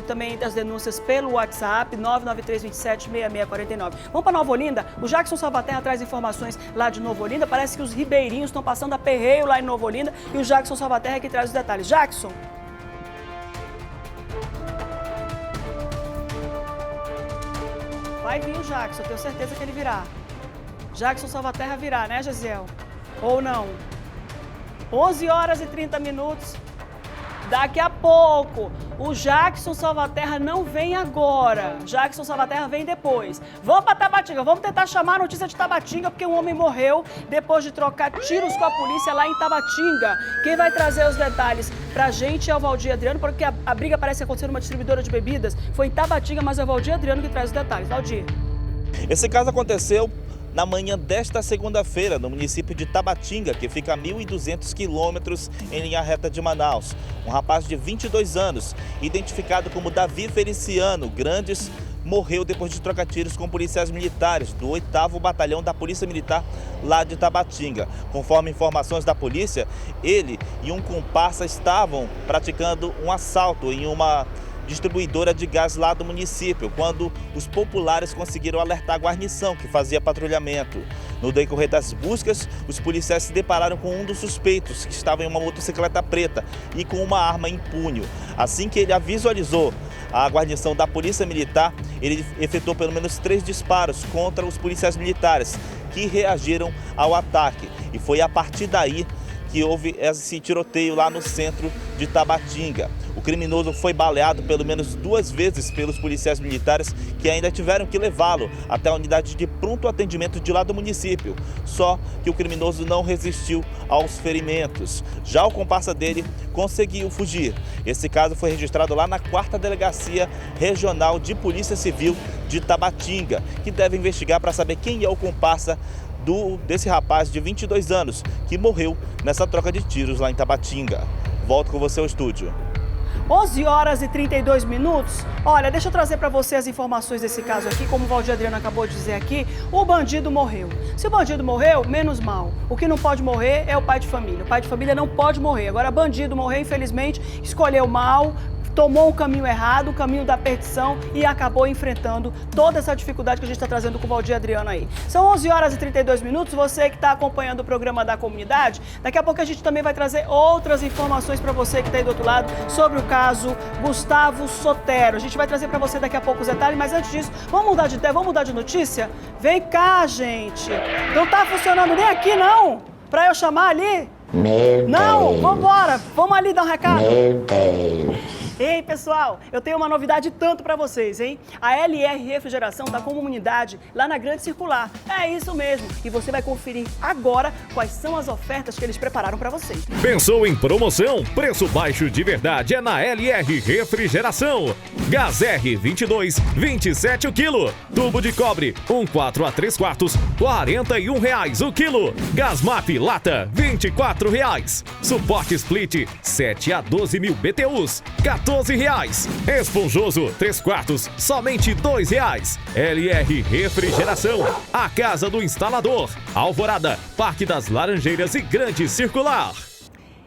também as denúncias pelo WhatsApp, 993276649. Vamos para Nova Olinda? O Jackson Salvaterra traz informações lá de Nova Olinda. Parece que os ribeirinhos estão passando aperreio lá em Nova Olinda e o Jackson Salvaterra que traz os detalhes. Jackson! Vai vir o Jackson, tenho certeza que ele virá. Jackson Salvaterra virá, né, Gesiel? Ou não? 11 horas e 30 minutos. Daqui a pouco, o Jackson Salvaterra não vem agora. Jackson Salvaterra vem depois. Vamos para Tabatinga, vamos tentar chamar a notícia de Tabatinga, porque um homem morreu depois de trocar tiros com a polícia lá em Tabatinga. Quem vai trazer os detalhes pra gente é o Valdir Adriano, porque a briga parece acontecer numa distribuidora de bebidas. Foi em Tabatinga, mas é o Valdir Adriano que traz os detalhes. Valdir. Esse caso aconteceu na manhã desta segunda-feira, no município de Tabatinga, que fica a 1.200 quilômetros em linha reta de Manaus. Um rapaz de 22 anos, identificado como Davi Feliciano Grandes, morreu depois de trocar tiros com policiais militares do 8º Batalhão da Polícia Militar lá de Tabatinga. Conforme informações da polícia, ele e um comparsa estavam praticando um assalto em uma distribuidora de gás lá do município, quando os populares conseguiram alertar a guarnição que fazia patrulhamento. No decorrer das buscas, os policiais se depararam com um dos suspeitos, que estava em uma motocicleta preta e com uma arma em punho. Assim que ele a visualizou, a guarnição da Polícia Militar, ele efetuou pelo menos 3 disparos contra os policiais militares, que reagiram ao ataque. E foi a partir daí que houve esse tiroteio lá no centro de Tabatinga. O criminoso foi baleado pelo menos 2 vezes pelos policiais militares, que ainda tiveram que levá-lo até a unidade de pronto atendimento de lá do município. Só que o criminoso não resistiu aos ferimentos. Já o comparsa dele conseguiu fugir. Esse caso foi registrado lá na 4ª Delegacia Regional de Polícia Civil de Tabatinga, que deve investigar para saber quem é o comparsa desse rapaz de 22 anos que morreu nessa troca de tiros lá em Tabatinga. Volto com você ao estúdio. 11 horas e 32 minutos. Olha, deixa eu trazer para você as informações desse caso aqui. Como o Valdir Adriano acabou de dizer aqui, o bandido morreu. Se o bandido morreu, menos mal. O que não pode morrer é o pai de família. O pai de família não pode morrer. Agora, bandido morreu, infelizmente, escolheu mal, tomou o caminho errado, o caminho da perdição e acabou enfrentando toda essa dificuldade que a gente está trazendo com o Valdir Adriano aí. São 11 horas e 32 minutos, você que está acompanhando o programa da comunidade, daqui a pouco a gente também vai trazer outras informações para você que está aí do outro lado sobre o caso Gustavo Sotero. A gente vai trazer para você daqui a pouco os detalhes, mas antes disso, vamos mudar de ideia, vamos mudar de notícia? Vem cá, gente! Não tá funcionando nem aqui, não? Para eu chamar ali? Não, vambora! Vamos ali dar um recado? Meu Deus! Ei, pessoal, eu tenho uma novidade tanto para vocês, hein? A LR Refrigeração está com uma unidade lá na Grande Circular. É isso mesmo. E você vai conferir agora quais são as ofertas que eles prepararam para vocês. Pensou em promoção? Preço baixo de verdade é na LR Refrigeração. Gás R22, 27 o quilo. Tubo de cobre, 1/4 a 3/4, R$41 o quilo. Gás MAP lata, R$24. Suporte split, 7 a 12 mil BTUs, R$14. Esponjoso 3/4, somente R$2. LR Refrigeração, a casa do instalador. Alvorada, Parque das Laranjeiras e Grande Circular.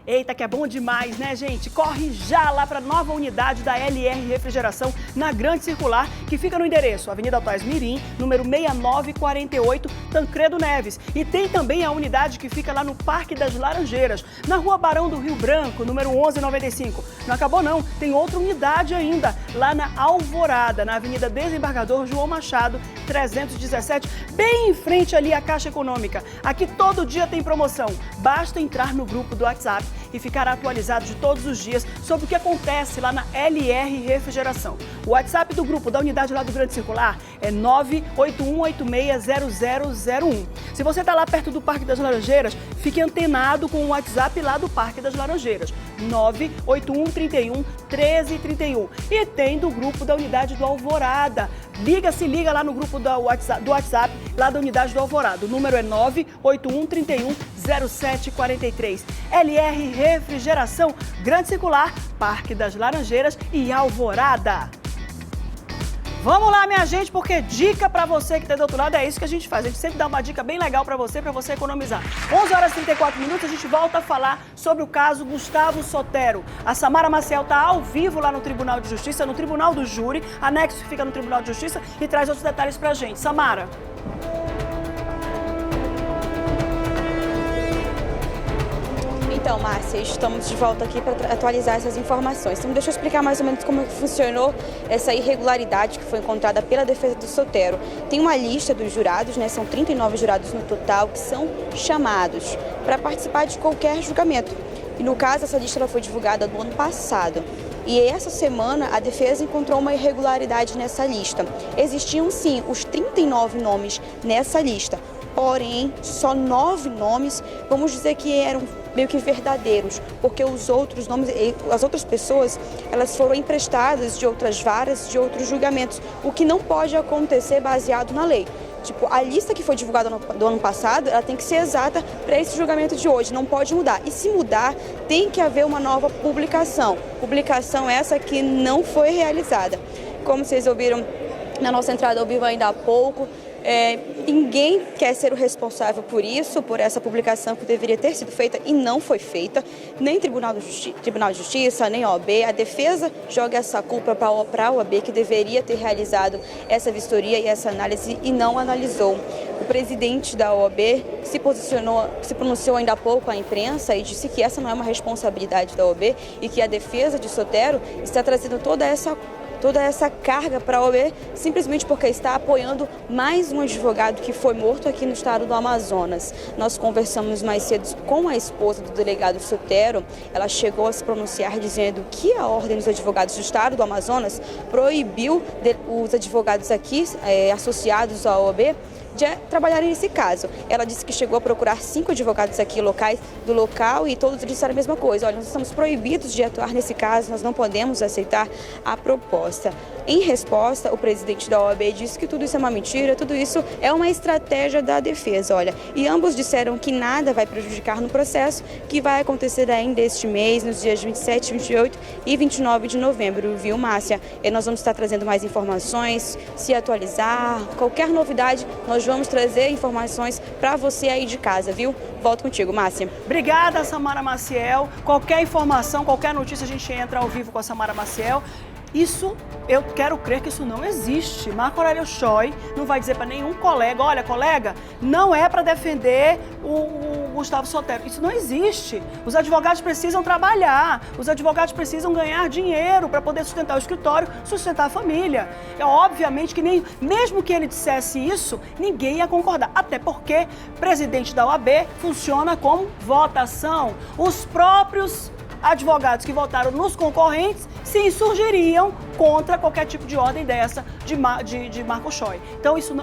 Eita, que é bom demais, né, gente? Corre já lá para a nova unidade da LR Refrigeração na Grande Circular, que fica no endereço Avenida Altais Mirim, número 6948, Tancredo Neves. E tem também a unidade que fica lá no Parque das Laranjeiras, na Rua Barão do Rio Branco, número 1195. Não acabou não, tem outra unidade ainda, lá na Alvorada, na Avenida Desembargador João Machado, 317, bem em frente ali à Caixa Econômica. Aqui todo dia tem promoção, basta entrar no grupo do WhatsApp e ficar atualizado de todos os dias sobre o que acontece lá na LR Refrigeração. O WhatsApp do grupo da unidade lá do Grande Circular é 981860001. Se você está lá perto do Parque das Laranjeiras, fique antenado com o WhatsApp lá do Parque das Laranjeiras, 981311331. E tem do grupo da unidade do Alvorada. Se liga lá no grupo do WhatsApp lá da unidade do Alvorada. O número é 981310743. LR Refrigeração, Grande Circular, Parque das Laranjeiras e Alvorada. Vamos lá, minha gente, porque dica pra você que tá do outro lado é isso que a gente faz. A gente sempre dá uma dica bem legal pra você economizar. 11h34, a gente volta a falar sobre o caso Gustavo Sotero. A Samara Maciel tá ao vivo lá no Tribunal de Justiça, no Tribunal do Júri, anexo que fica no Tribunal de Justiça, e traz outros detalhes pra gente. Samara. Então, Márcia, estamos de volta aqui para atualizar essas informações. Então, deixa eu explicar mais ou menos como funcionou essa irregularidade que foi encontrada pela defesa do Sotero. Tem uma lista dos jurados, né? São 39 jurados no total que são chamados para participar de qualquer julgamento. E no caso, essa lista ela foi divulgada no ano passado. E essa semana a defesa encontrou uma irregularidade nessa lista. Existiam sim os 39 nomes nessa lista, porém só 9 nomes, vamos dizer que eram meio que verdadeiros, porque os outros nomes, as outras pessoas, elas foram emprestadas de outras varas, de outros julgamentos, o que não pode acontecer baseado na lei. Tipo, a lista que foi divulgada do ano passado, ela tem que ser exata para esse julgamento de hoje, não pode mudar. E se mudar, tem que haver uma nova publicação. Publicação essa que não foi realizada. Como vocês ouviram na nossa entrada ao vivo ainda há pouco, ninguém quer ser o responsável por isso, por essa publicação que deveria ter sido feita e não foi feita, nem Tribunal de Justiça, nem OAB. A defesa joga essa culpa para a OAB, que deveria ter realizado essa vistoria e essa análise e não analisou. O presidente da OAB se pronunciou ainda há pouco à imprensa e disse que essa não é uma responsabilidade da OAB e que a defesa de Sotero está trazendo toda essa carga para a OAB simplesmente porque está apoiando mais um advogado que foi morto aqui no estado do Amazonas. Nós conversamos mais cedo com a esposa do delegado Sotero. Ela chegou a se pronunciar dizendo que a Ordem dos Advogados do estado do Amazonas proibiu os advogados aqui associados à OAB de trabalharem nesse caso. Ela disse que chegou a procurar 5 advogados aqui locais do local e todos disseram a mesma coisa. Olha, nós estamos proibidos de atuar nesse caso, nós não podemos aceitar a proposta. Em resposta, o presidente da OAB disse que tudo isso é uma mentira, tudo isso é uma estratégia da defesa, olha. E ambos disseram que nada vai prejudicar no processo, que vai acontecer ainda este mês, nos dias 27, 28 e 29 de novembro, viu, Márcia? E nós vamos estar trazendo mais informações, se atualizar, qualquer novidade, nós vamos trazer informações para você aí de casa, viu? Volto contigo, Márcia. Obrigada, Samara Maciel. Qualquer informação, qualquer notícia, a gente entra ao vivo com a Samara Maciel. Isso, eu quero crer que isso não existe. Marco Aurélio Choi não vai dizer para nenhum colega, olha, colega, não é para defender o Gustavo Sotero. Isso não existe. Os advogados precisam trabalhar, os advogados precisam ganhar dinheiro para poder sustentar o escritório, sustentar a família. É obviamente que mesmo que ele dissesse isso, ninguém ia concordar. Até porque presidente da OAB funciona como votação. Os próprios advogados que votaram nos concorrentes se insurgiriam contra qualquer tipo de ordem dessa de Marco Choi. Então isso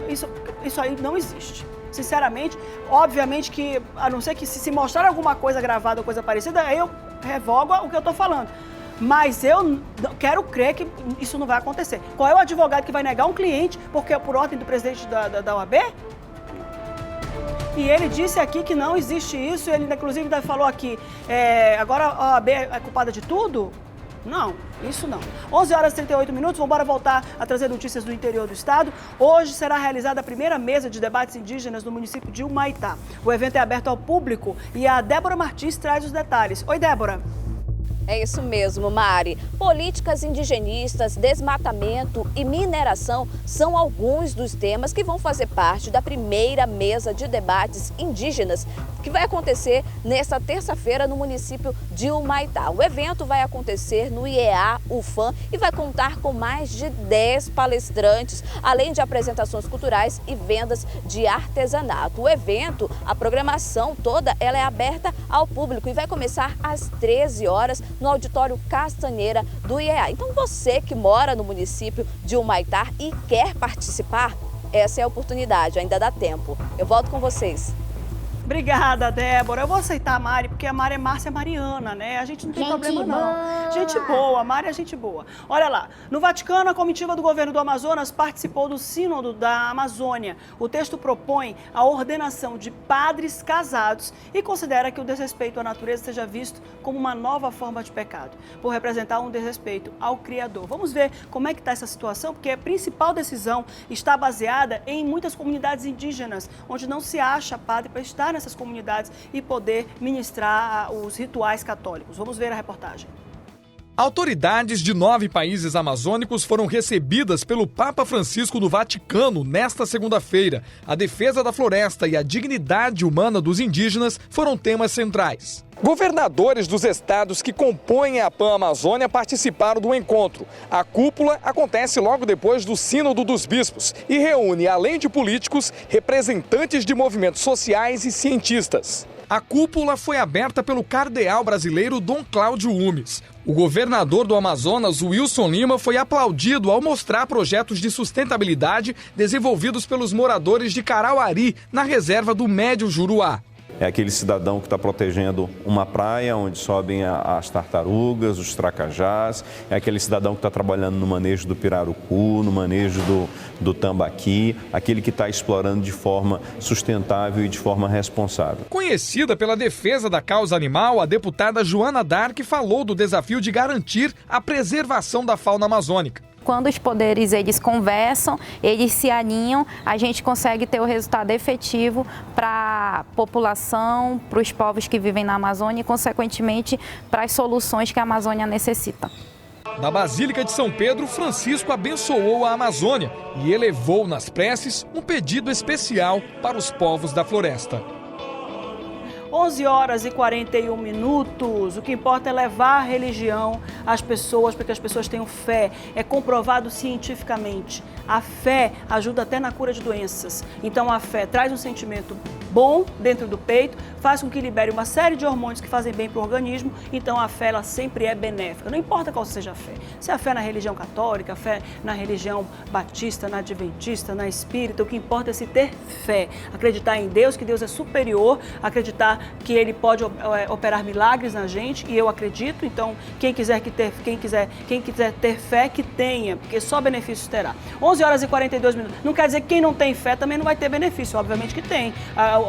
aí não existe. Sinceramente, obviamente que, a não ser que se mostrar alguma coisa gravada ou coisa parecida, aí eu revogo o que eu estou falando. Mas eu quero crer que isso não vai acontecer. Qual é o advogado que vai negar um cliente porque é por ordem do presidente da OAB? E ele disse aqui que não existe isso, ele inclusive falou aqui, agora a OAB é culpada de tudo? Não, isso não. 11h38, vamos voltar a trazer notícias do interior do estado. Hoje será realizada a primeira mesa de debates indígenas no município de Humaitá. O evento é aberto ao público e a Débora Martins traz os detalhes. Oi, Débora. É isso mesmo, Mari. Políticas indigenistas, desmatamento e mineração são alguns dos temas que vão fazer parte da primeira mesa de debates indígenas que vai acontecer nesta terça-feira no município de Humaitá. O evento vai acontecer no IEA UFAM e vai contar com mais de 10 palestrantes, além de apresentações culturais e vendas de artesanato. O evento, a programação toda, ela é aberta ao público e vai começar às 13 horas no auditório Castanheira do IEA. Então você que mora no município de Humaitá e quer participar, essa é a oportunidade, ainda dá tempo. Eu volto com vocês. Obrigada, Débora. Eu vou aceitar a Mari, porque a Mari é Márcia Mariana, né? A gente não tem problema, não. Gente boa, a Mari é gente boa. Olha lá, no Vaticano, a comitiva do governo do Amazonas participou do Sínodo da Amazônia. O texto propõe a ordenação de padres casados e considera que o desrespeito à natureza seja visto como uma nova forma de pecado, por representar um desrespeito ao Criador. Vamos ver como é que está essa situação, porque a principal decisão está baseada em muitas comunidades indígenas, onde não se acha padre para estar nessas comunidades e poder ministrar os rituais católicos. Vamos ver a reportagem. Autoridades de 9 países amazônicos foram recebidas pelo Papa Francisco no Vaticano nesta segunda-feira. A defesa da floresta e a dignidade humana dos indígenas foram temas centrais. Governadores dos estados que compõem a Pan-Amazônia participaram do encontro. A cúpula acontece logo depois do Sínodo dos Bispos e reúne, além de políticos, representantes de movimentos sociais e cientistas. A cúpula foi aberta pelo cardeal brasileiro Dom Cláudio Umes. O governador do Amazonas, Wilson Lima, foi aplaudido ao mostrar projetos de sustentabilidade desenvolvidos pelos moradores de Carauari, na reserva do Médio Juruá. É aquele cidadão que está protegendo uma praia onde sobem as tartarugas, os tracajás. É aquele cidadão que está trabalhando no manejo do pirarucu, no manejo do tambaqui. Aquele que está explorando de forma sustentável e de forma responsável. Conhecida pela defesa da causa animal, a deputada Joana Dark falou do desafio de garantir a preservação da fauna amazônica. Quando os poderes eles conversam, eles se alinham, a gente consegue ter o resultado efetivo para a população, para os povos que vivem na Amazônia e, consequentemente, para as soluções que a Amazônia necessita. Na Basílica de São Pedro, Francisco abençoou a Amazônia e elevou nas preces um pedido especial para os povos da floresta. 11 horas e 41 minutos. O que importa é levar a religião às pessoas, para que as pessoas tenham fé. É comprovado cientificamente. A fé ajuda até na cura de doenças. Então a fé traz um sentimento bom dentro do peito, faz com que libere uma série de hormônios que fazem bem para o organismo. Então a fé ela sempre é benéfica. Não importa qual seja a fé. Se é a fé na religião católica, a fé na religião batista, na adventista, na espírita, o que importa é se ter fé. Acreditar em Deus, que Deus é superior, acreditar que Ele pode operar milagres na gente, e eu acredito. Então quem quiser ter fé, que tenha, porque só benefícios terá. 11 horas e 42 minutos. Não quer dizer que quem não tem fé também não vai ter benefício, obviamente que tem.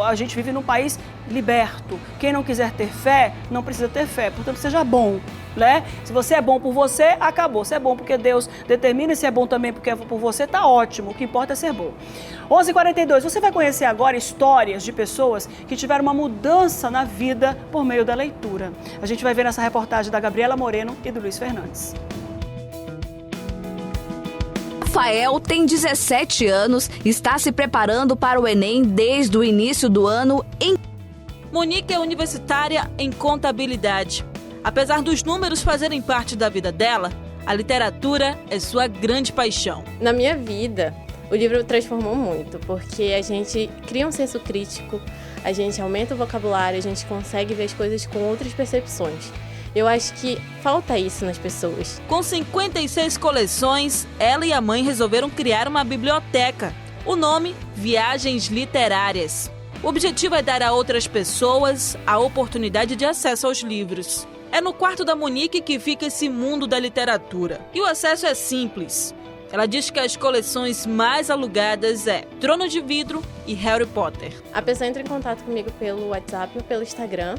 A gente vive num país liberto. Quem não quiser ter fé, não precisa ter fé. Portanto, seja bom, né? Se você é bom por você, acabou. Se é bom porque Deus determina, e se é bom também porque é por você, tá ótimo. O que importa é ser bom. 11h42, você vai conhecer agora histórias de pessoas que tiveram uma mudança na vida por meio da leitura. A gente vai ver nessa reportagem da Gabriela Moreno e do Luiz Fernandes. Rafael tem 17 anos e está se preparando para o Enem desde o início do ano. Monique é universitária em contabilidade. Apesar dos números fazerem parte da vida dela, a literatura é sua grande paixão. Na minha vida, o livro transformou muito, porque a gente cria um senso crítico, a gente aumenta o vocabulário, a gente consegue ver as coisas com outras percepções. Eu acho que falta isso nas pessoas. Com 56 coleções, ela e a mãe resolveram criar uma biblioteca. O nome, Viagens Literárias. O objetivo é dar a outras pessoas a oportunidade de acesso aos livros. É no quarto da Monique que fica esse mundo da literatura. E o acesso é simples. Ela diz que as coleções mais alugadas é Trono de Vidro e Harry Potter. A pessoa entra em contato comigo pelo WhatsApp ou pelo Instagram.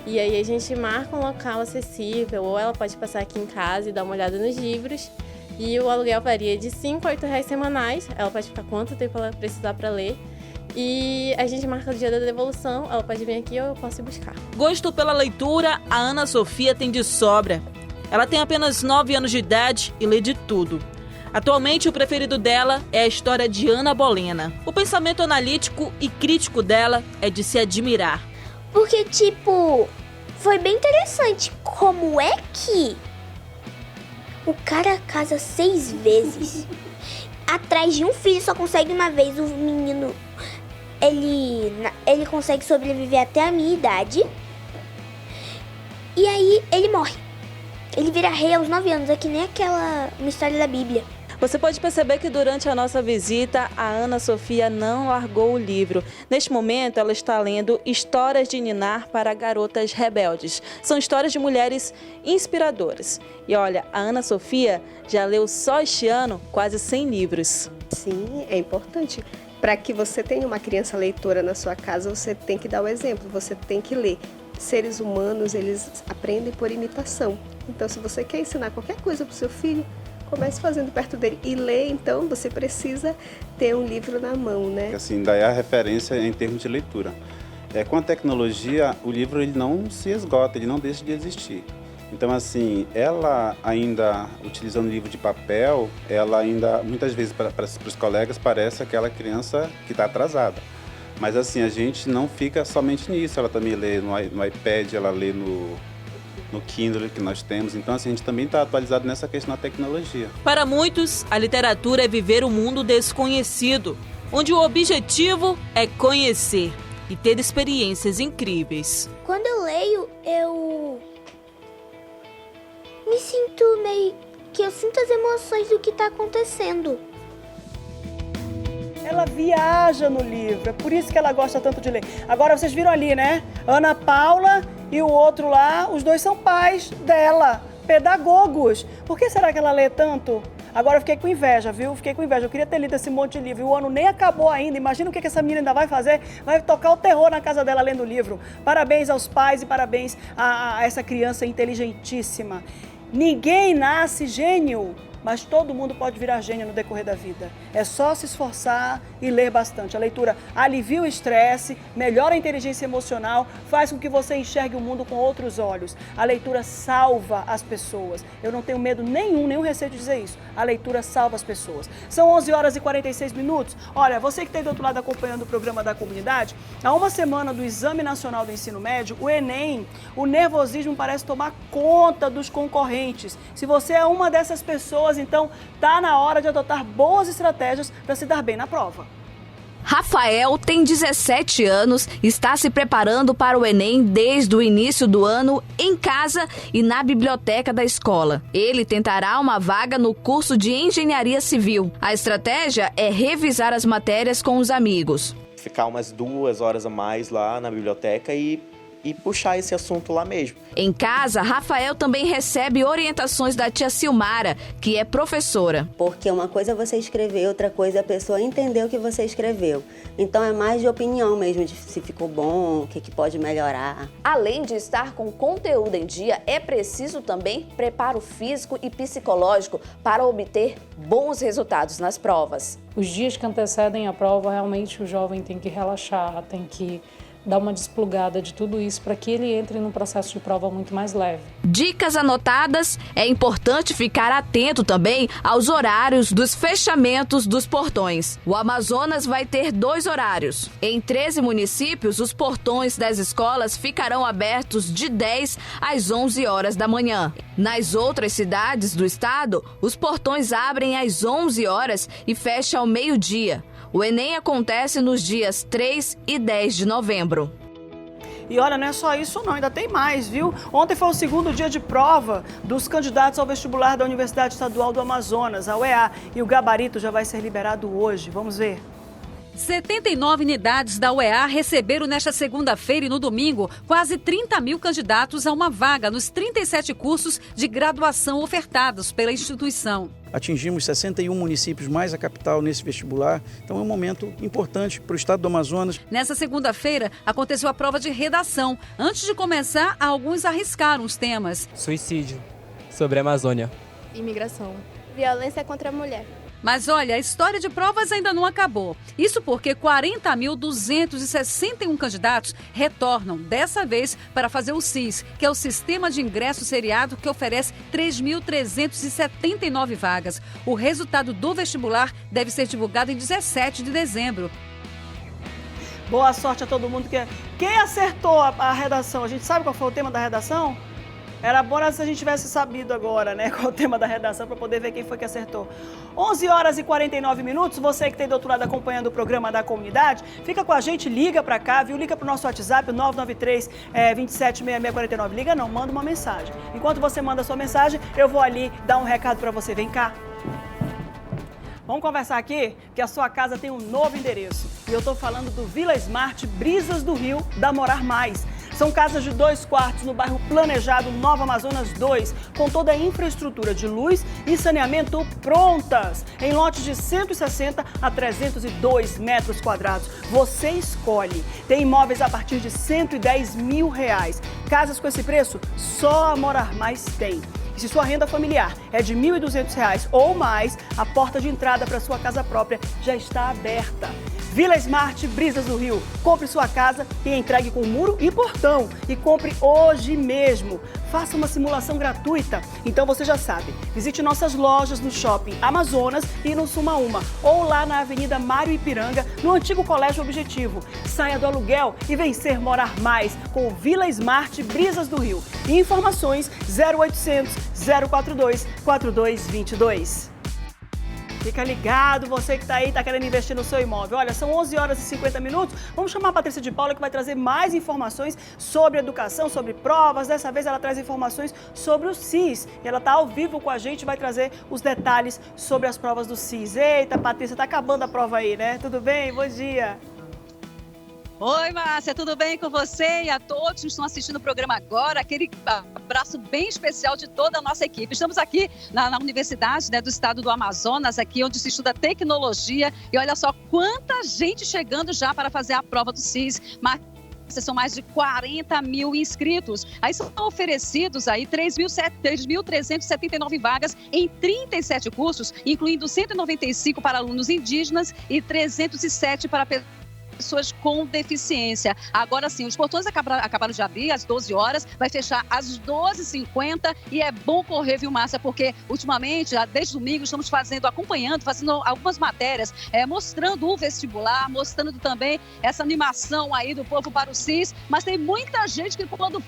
E aí a gente marca um local acessível, ou ela pode passar aqui em casa e dar uma olhada nos livros. E o aluguel varia de R$5 a R$8 semanais. Ela pode ficar quanto tempo ela precisar para ler. E a gente marca o dia da devolução, ela pode vir aqui ou eu posso ir buscar. Gosto pela leitura, a Ana Sofia tem de sobra. Ela tem apenas 9 anos de idade e lê de tudo. Atualmente, o preferido dela é a história de Ana Bolena. O pensamento analítico e crítico dela é de se admirar. Porque, foi bem interessante. Como é que o cara casa 6 vezes? Atrás de um filho só consegue uma vez. O menino, ele consegue sobreviver até a minha idade. E aí ele morre. Ele vira rei aos 9 anos. É que nem uma história da Bíblia. Você pode perceber que durante a nossa visita, a Ana Sofia não largou o livro. Neste momento, ela está lendo Histórias de Ninar para Garotas Rebeldes. São histórias de mulheres inspiradoras. E olha, a Ana Sofia já leu só este ano quase 100 livros. Sim, é importante. Para que você tenha uma criança leitora na sua casa, você tem que dar o exemplo, você tem que ler. Seres humanos, eles aprendem por imitação. Então, se você quer ensinar qualquer coisa para o seu filho, comece fazendo perto dele. E ler, então, você precisa ter um livro na mão, né? Assim, daí a referência em termos de leitura. Com a tecnologia, o livro ele não se esgota, ele não deixa de existir. Então, assim, ela ainda, utilizando o livro de papel, ela ainda, muitas vezes, para os colegas, parece aquela criança que está atrasada. Mas, assim, a gente não fica somente nisso. Ela também lê no iPad, ela lê no Kindle que nós temos. Então, assim, a gente também está atualizado nessa questão da tecnologia. Para muitos, a literatura é viver um mundo desconhecido, onde o objetivo é conhecer e ter experiências incríveis. Quando eu leio, eu me sinto eu sinto as emoções do que está acontecendo. Ela viaja no livro, é por isso que ela gosta tanto de ler. Agora vocês viram ali, né? Ana Paula e o outro lá, os dois são pais dela, pedagogos. Por que será que ela lê tanto? Agora eu fiquei com inveja, viu? Fiquei com inveja. Eu queria ter lido esse monte de livro. E o ano nem acabou ainda. Imagina o que essa menina ainda vai fazer. Vai tocar o terror na casa dela lendo o livro. Parabéns aos pais e parabéns a essa criança inteligentíssima. Ninguém nasce gênio, mas todo mundo pode virar gênio no decorrer da vida. É só se esforçar e ler bastante. A leitura alivia o estresse, melhora a inteligência emocional, faz com que você enxergue o mundo com outros olhos. A leitura salva as pessoas. Eu não tenho medo nenhum receio de dizer isso. A leitura salva as pessoas. São 11 horas e 46 minutos. Olha, você que está aí do outro lado acompanhando o programa da comunidade, há uma semana do Exame Nacional do Ensino Médio, o Enem, o nervosismo parece tomar conta dos concorrentes. Se você é uma dessas pessoas, então tá na hora de adotar boas estratégias para se dar bem na prova. Rafael tem 17 anos, está se preparando para o Enem desde o início do ano, em casa e na biblioteca da escola. Ele tentará uma vaga no curso de Engenharia Civil. A estratégia é revisar as matérias com os amigos. Ficar umas 2 horas a mais lá na biblioteca e puxar esse assunto lá mesmo. Em casa, Rafael também recebe orientações da tia Silmara, que é professora. Porque uma coisa é você escrever, outra coisa é a pessoa entender o que você escreveu. Então é mais de opinião mesmo, de se ficou bom, o que pode melhorar. Além de estar com conteúdo em dia, é preciso também preparo físico e psicológico para obter bons resultados nas provas. Os dias que antecedem a prova, realmente o jovem tem que relaxar, tem que dar uma desplugada de tudo isso para que ele entre num processo de prova muito mais leve. Dicas anotadas, é importante ficar atento também aos horários dos fechamentos dos portões. O Amazonas vai ter 2 horários. Em 13 municípios, os portões das escolas ficarão abertos de 10 às 11 horas da manhã. Nas outras cidades do estado, os portões abrem às 11 horas e fecham ao meio-dia. O Enem acontece nos dias 3 e 10 de novembro. E olha, não é só isso não, ainda tem mais, viu? Ontem foi o segundo dia de prova dos candidatos ao vestibular da Universidade Estadual do Amazonas, a UEA, e o gabarito já vai ser liberado hoje. Vamos ver. 79 unidades da UEA receberam nesta segunda-feira e no domingo quase 30 mil candidatos a uma vaga nos 37 cursos de graduação ofertados pela instituição. Atingimos 61 municípios mais a capital nesse vestibular, então é um momento importante para o estado do Amazonas. Nessa segunda-feira aconteceu a prova de redação. Antes de começar, alguns arriscaram os temas. Suicídio, sobre a Amazônia. Imigração. Violência contra a mulher. Mas olha, a história de provas ainda não acabou. Isso porque 40.261 candidatos retornam, dessa vez, para fazer o SIS, que é o Sistema de Ingresso Seriado, que oferece 3.379 vagas. O resultado do vestibular deve ser divulgado em 17 de dezembro. Boa sorte a todo mundo. Quem acertou a redação? A gente sabe qual foi o tema da redação? Era bom se a gente tivesse sabido agora, né, qual é o tema da redação, para poder ver quem foi que acertou. 11 horas e 49 minutos, você que tem do outro lado acompanhando o programa da comunidade, fica com a gente, liga para cá, viu? Liga para o nosso WhatsApp, 993-276649. Liga não, manda uma mensagem. Enquanto você manda a sua mensagem, eu vou ali dar um recado para você. Vem cá. Vamos conversar aqui, que a sua casa tem um novo endereço. E eu tô falando do Vila Smart Brisas do Rio, da Morar Mais. São casas de 2 quartos no bairro Planejado, Nova Amazonas 2, com toda a infraestrutura de luz e saneamento prontas, em lotes de 160 a 302 metros quadrados. Você escolhe. Tem imóveis a partir de R$110 mil. Casas com esse preço, só a Morar Mais tem. E se sua renda familiar é de R$ 1.200 ou mais, a porta de entrada para sua casa própria já está aberta. Vila Smart Brisas do Rio. Compre sua casa e entregue com muro e portão. E compre hoje mesmo. Faça uma simulação gratuita. Então você já sabe. Visite nossas lojas no Shopping Amazonas e no Sumaúma. Ou lá na Avenida Mário Ipiranga, no antigo Colégio Objetivo. Saia do aluguel e vencer morar mais com Vila Smart Brisas do Rio. E informações 0800 042 4222. Fica ligado, você que está aí, está querendo investir no seu imóvel. Olha, são 11 horas e 50 minutos. Vamos chamar a Patrícia de Paula, que vai trazer mais informações sobre educação, sobre provas. Dessa vez ela traz informações sobre o SIS. E ela está ao vivo com a gente e vai trazer os detalhes sobre as provas do SIS. Eita, Patrícia, está acabando a prova aí, né? Tudo bem? Bom dia. Oi, Márcia, tudo bem com você e a todos que estão assistindo o programa agora? Aquele abraço bem especial de toda a nossa equipe. Estamos aqui na Universidade, né, do Estado do Amazonas, aqui onde se estuda tecnologia. E olha só quanta gente chegando já para fazer a prova do SIS. São mais de 40 mil inscritos. Aí são oferecidos aí 3.379 vagas em 37 cursos, incluindo 195 para alunos indígenas e 307 para pessoas com deficiência. Agora sim, os portões acabaram de abrir às 12 horas, vai fechar às 12h50 e é bom correr, viu, Márcia? Porque ultimamente, desde domingo, estamos acompanhando algumas matérias, mostrando o vestibular, mostrando também essa animação aí do povo para o SIS, mas tem muita gente que quando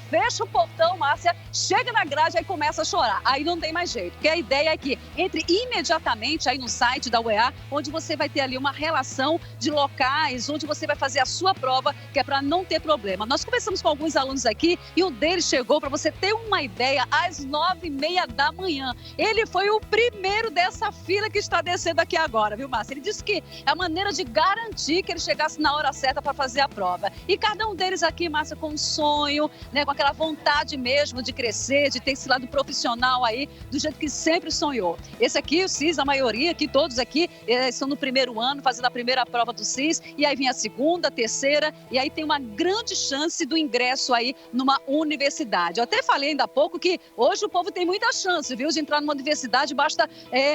fecha o portão, Márcia, chega na grade e começa a chorar. Aí não tem mais jeito, porque a ideia é que entre imediatamente aí no site da UEA, onde você vai ter ali uma relação de locais, onde você vai fazer a sua prova, que é para não ter problema. Nós conversamos com alguns alunos aqui e um deles chegou, para você ter uma ideia, às 9h30 da manhã. Ele foi o primeiro dessa fila que está descendo aqui agora, viu, Márcia? Ele disse que é a maneira de garantir que ele chegasse na hora certa para fazer a prova. E cada um deles aqui, Márcia, com um sonho, né, com aquela vontade mesmo de crescer, de ter esse lado profissional aí, do jeito que sempre sonhou. Esse aqui, o SIS, a maioria aqui, todos aqui, estão no primeiro ano, fazendo a primeira prova do SIS, e aí vem a segunda, a terceira, e aí tem uma grande chance do ingresso aí numa universidade. Eu até falei ainda há pouco que hoje o povo tem muita chance, viu, de entrar numa universidade, basta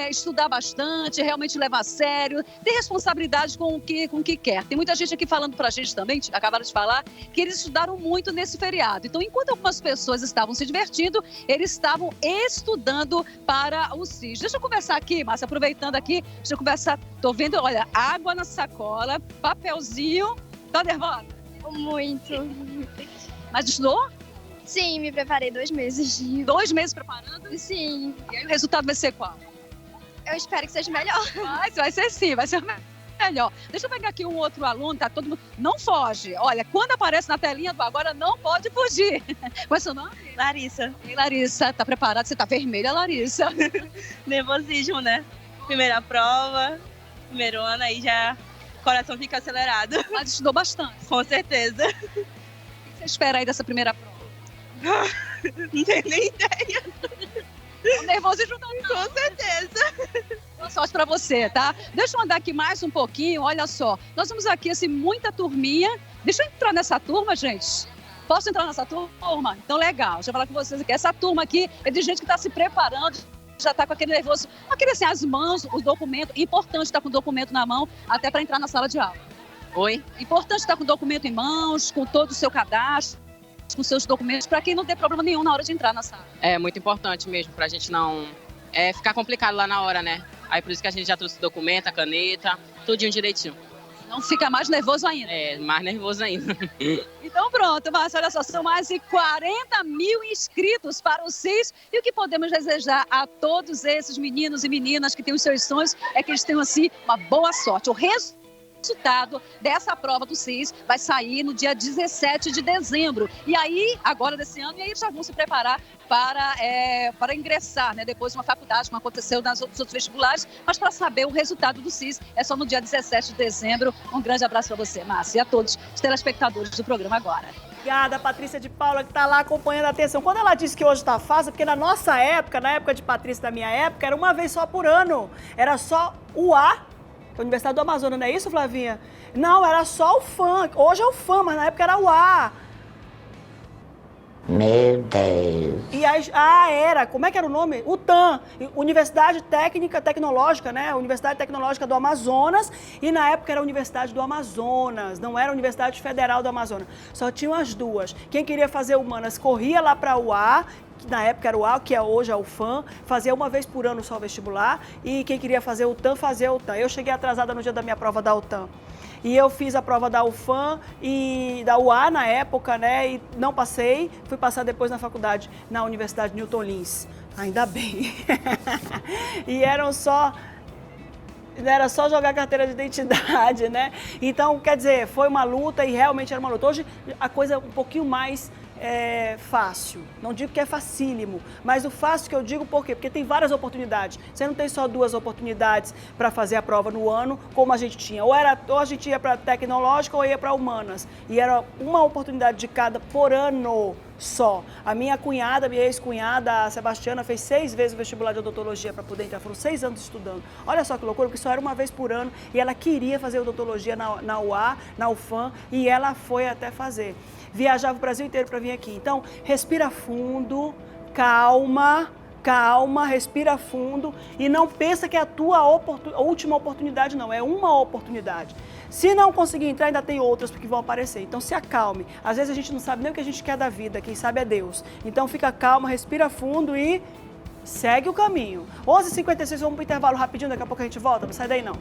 estudar bastante, realmente levar a sério, ter responsabilidade com o que quer. Tem muita gente aqui falando pra gente também, acabaram de falar, que eles estudaram muito nesse feriado. Então, enquanto algumas pessoas estavam se divertindo, eles estavam estudando para o SIS. Deixa eu conversar aqui, Márcia, aproveitando aqui, deixa eu conversar. Tô vendo, olha, água na sacola, papelzinho. Tá nervosa? Muito. Mas estudou? Sim, me preparei 2 meses. 2 meses preparando? Sim. E aí o resultado vai ser qual? Eu espero que seja melhor. Vai ser sim, vai ser melhor. Deixa eu pegar aqui um outro aluno, tá todo mundo... Não foge. Olha, quando aparece na telinha do agora, não pode fugir. Qual é o seu nome? Larissa. E Larissa, tá preparada? Você tá vermelha, Larissa. Nervosismo, né? Primeira prova, primeiro ano, aí já o coração fica acelerado. Mas estudou bastante. Com certeza. O que você espera aí dessa primeira prova? Não tenho nem ideia. O nervosismo tá... Com certeza. Boa sorte pra você, tá? Deixa eu andar aqui mais um pouquinho, olha só. Nós vamos aqui, assim, muita turminha. Deixa eu entrar nessa turma, gente. Posso entrar nessa turma? Então, legal. Deixa eu falar com vocês aqui. Essa turma aqui é de gente que tá se preparando, já tá com aquele nervoso, aquele assim, as mãos, o documento. Importante estar com o documento na mão, até para entrar na sala de aula. Oi? Importante estar com o documento em mãos, com todo o seu cadastro, com seus documentos, para que não ter problema nenhum na hora de entrar na sala. É muito importante mesmo, pra gente não ficar complicado lá na hora, né? Aí por isso que a gente já trouxe o documento, a caneta, tudinho direitinho. Não fica mais nervoso ainda. É, mais nervoso ainda. Então pronto, Márcia, olha só, são mais de 40 mil inscritos para o SIS. E o que podemos desejar a todos esses meninos e meninas que têm os seus sonhos é que eles tenham, assim, uma boa sorte. O resultado resultado dessa prova do CIS vai sair no dia 17 de dezembro. E aí, agora desse ano, e aí já vão se preparar para ingressar, né, depois de uma faculdade, como aconteceu nos outros vestibulares, mas para saber o resultado do CIS é só no dia 17 de dezembro. Um grande abraço para você, Márcia, e a todos os telespectadores do programa agora. Obrigada, Patrícia de Paula, que está lá acompanhando a atenção. Quando ela disse que hoje está fácil, porque na nossa época, na época de Patrícia, da minha época, era uma vez só por ano. Era só o A, a Universidade do Amazonas, não é isso, Flavinha? Não, era só o FAM. Hoje é o FAM, mas na época era o A. Meu Deus. E aí, era, como é que era o nome? UTAM, Universidade Técnica Tecnológica, né? Universidade Tecnológica do Amazonas, e na época era a Universidade do Amazonas, não era a Universidade Federal do Amazonas. Só tinham as duas. Quem queria fazer humanas corria lá para o UA, que na época era o UA, que hoje é o FAM, fazia uma vez por ano só o vestibular, e quem queria fazer o UTAM, fazia o UTAM. Eu cheguei atrasada no dia da minha prova da UTAM. E eu fiz a prova da UFAM e da UA na época, né? E não passei. Fui passar depois na faculdade, na Universidade Newton Lins. Ainda bem. E era só jogar carteira de identidade, né? Então, quer dizer, foi uma luta e realmente era uma luta. Hoje a coisa é um pouquinho mais fácil. Não digo que é facílimo, mas o fácil que eu digo por quê? Porque tem várias oportunidades. Você não tem só 2 oportunidades para fazer a prova no ano, como a gente tinha. Ou a gente ia para tecnológica ou ia para humanas. E era uma oportunidade de cada por ano só. A minha cunhada, minha ex-cunhada, a Sebastiana, fez 6 vezes o vestibular de odontologia para poder entrar. Foram 6 anos estudando. Olha só que loucura, porque só era uma vez por ano e ela queria fazer odontologia na UA, na UFAM, e ela foi até fazer. Viajava o Brasil inteiro para vir aqui. Então, respira fundo, calma, respira fundo e não pensa que é a tua última oportunidade, não. É uma oportunidade. Se não conseguir entrar, ainda tem outras que vão aparecer. Então, se acalme. Às vezes a gente não sabe nem o que a gente quer da vida, quem sabe é Deus. Então, fica calma, respira fundo e segue o caminho. 11h56, vamos para o intervalo rapidinho, daqui a pouco a gente volta. Não sai daí, não.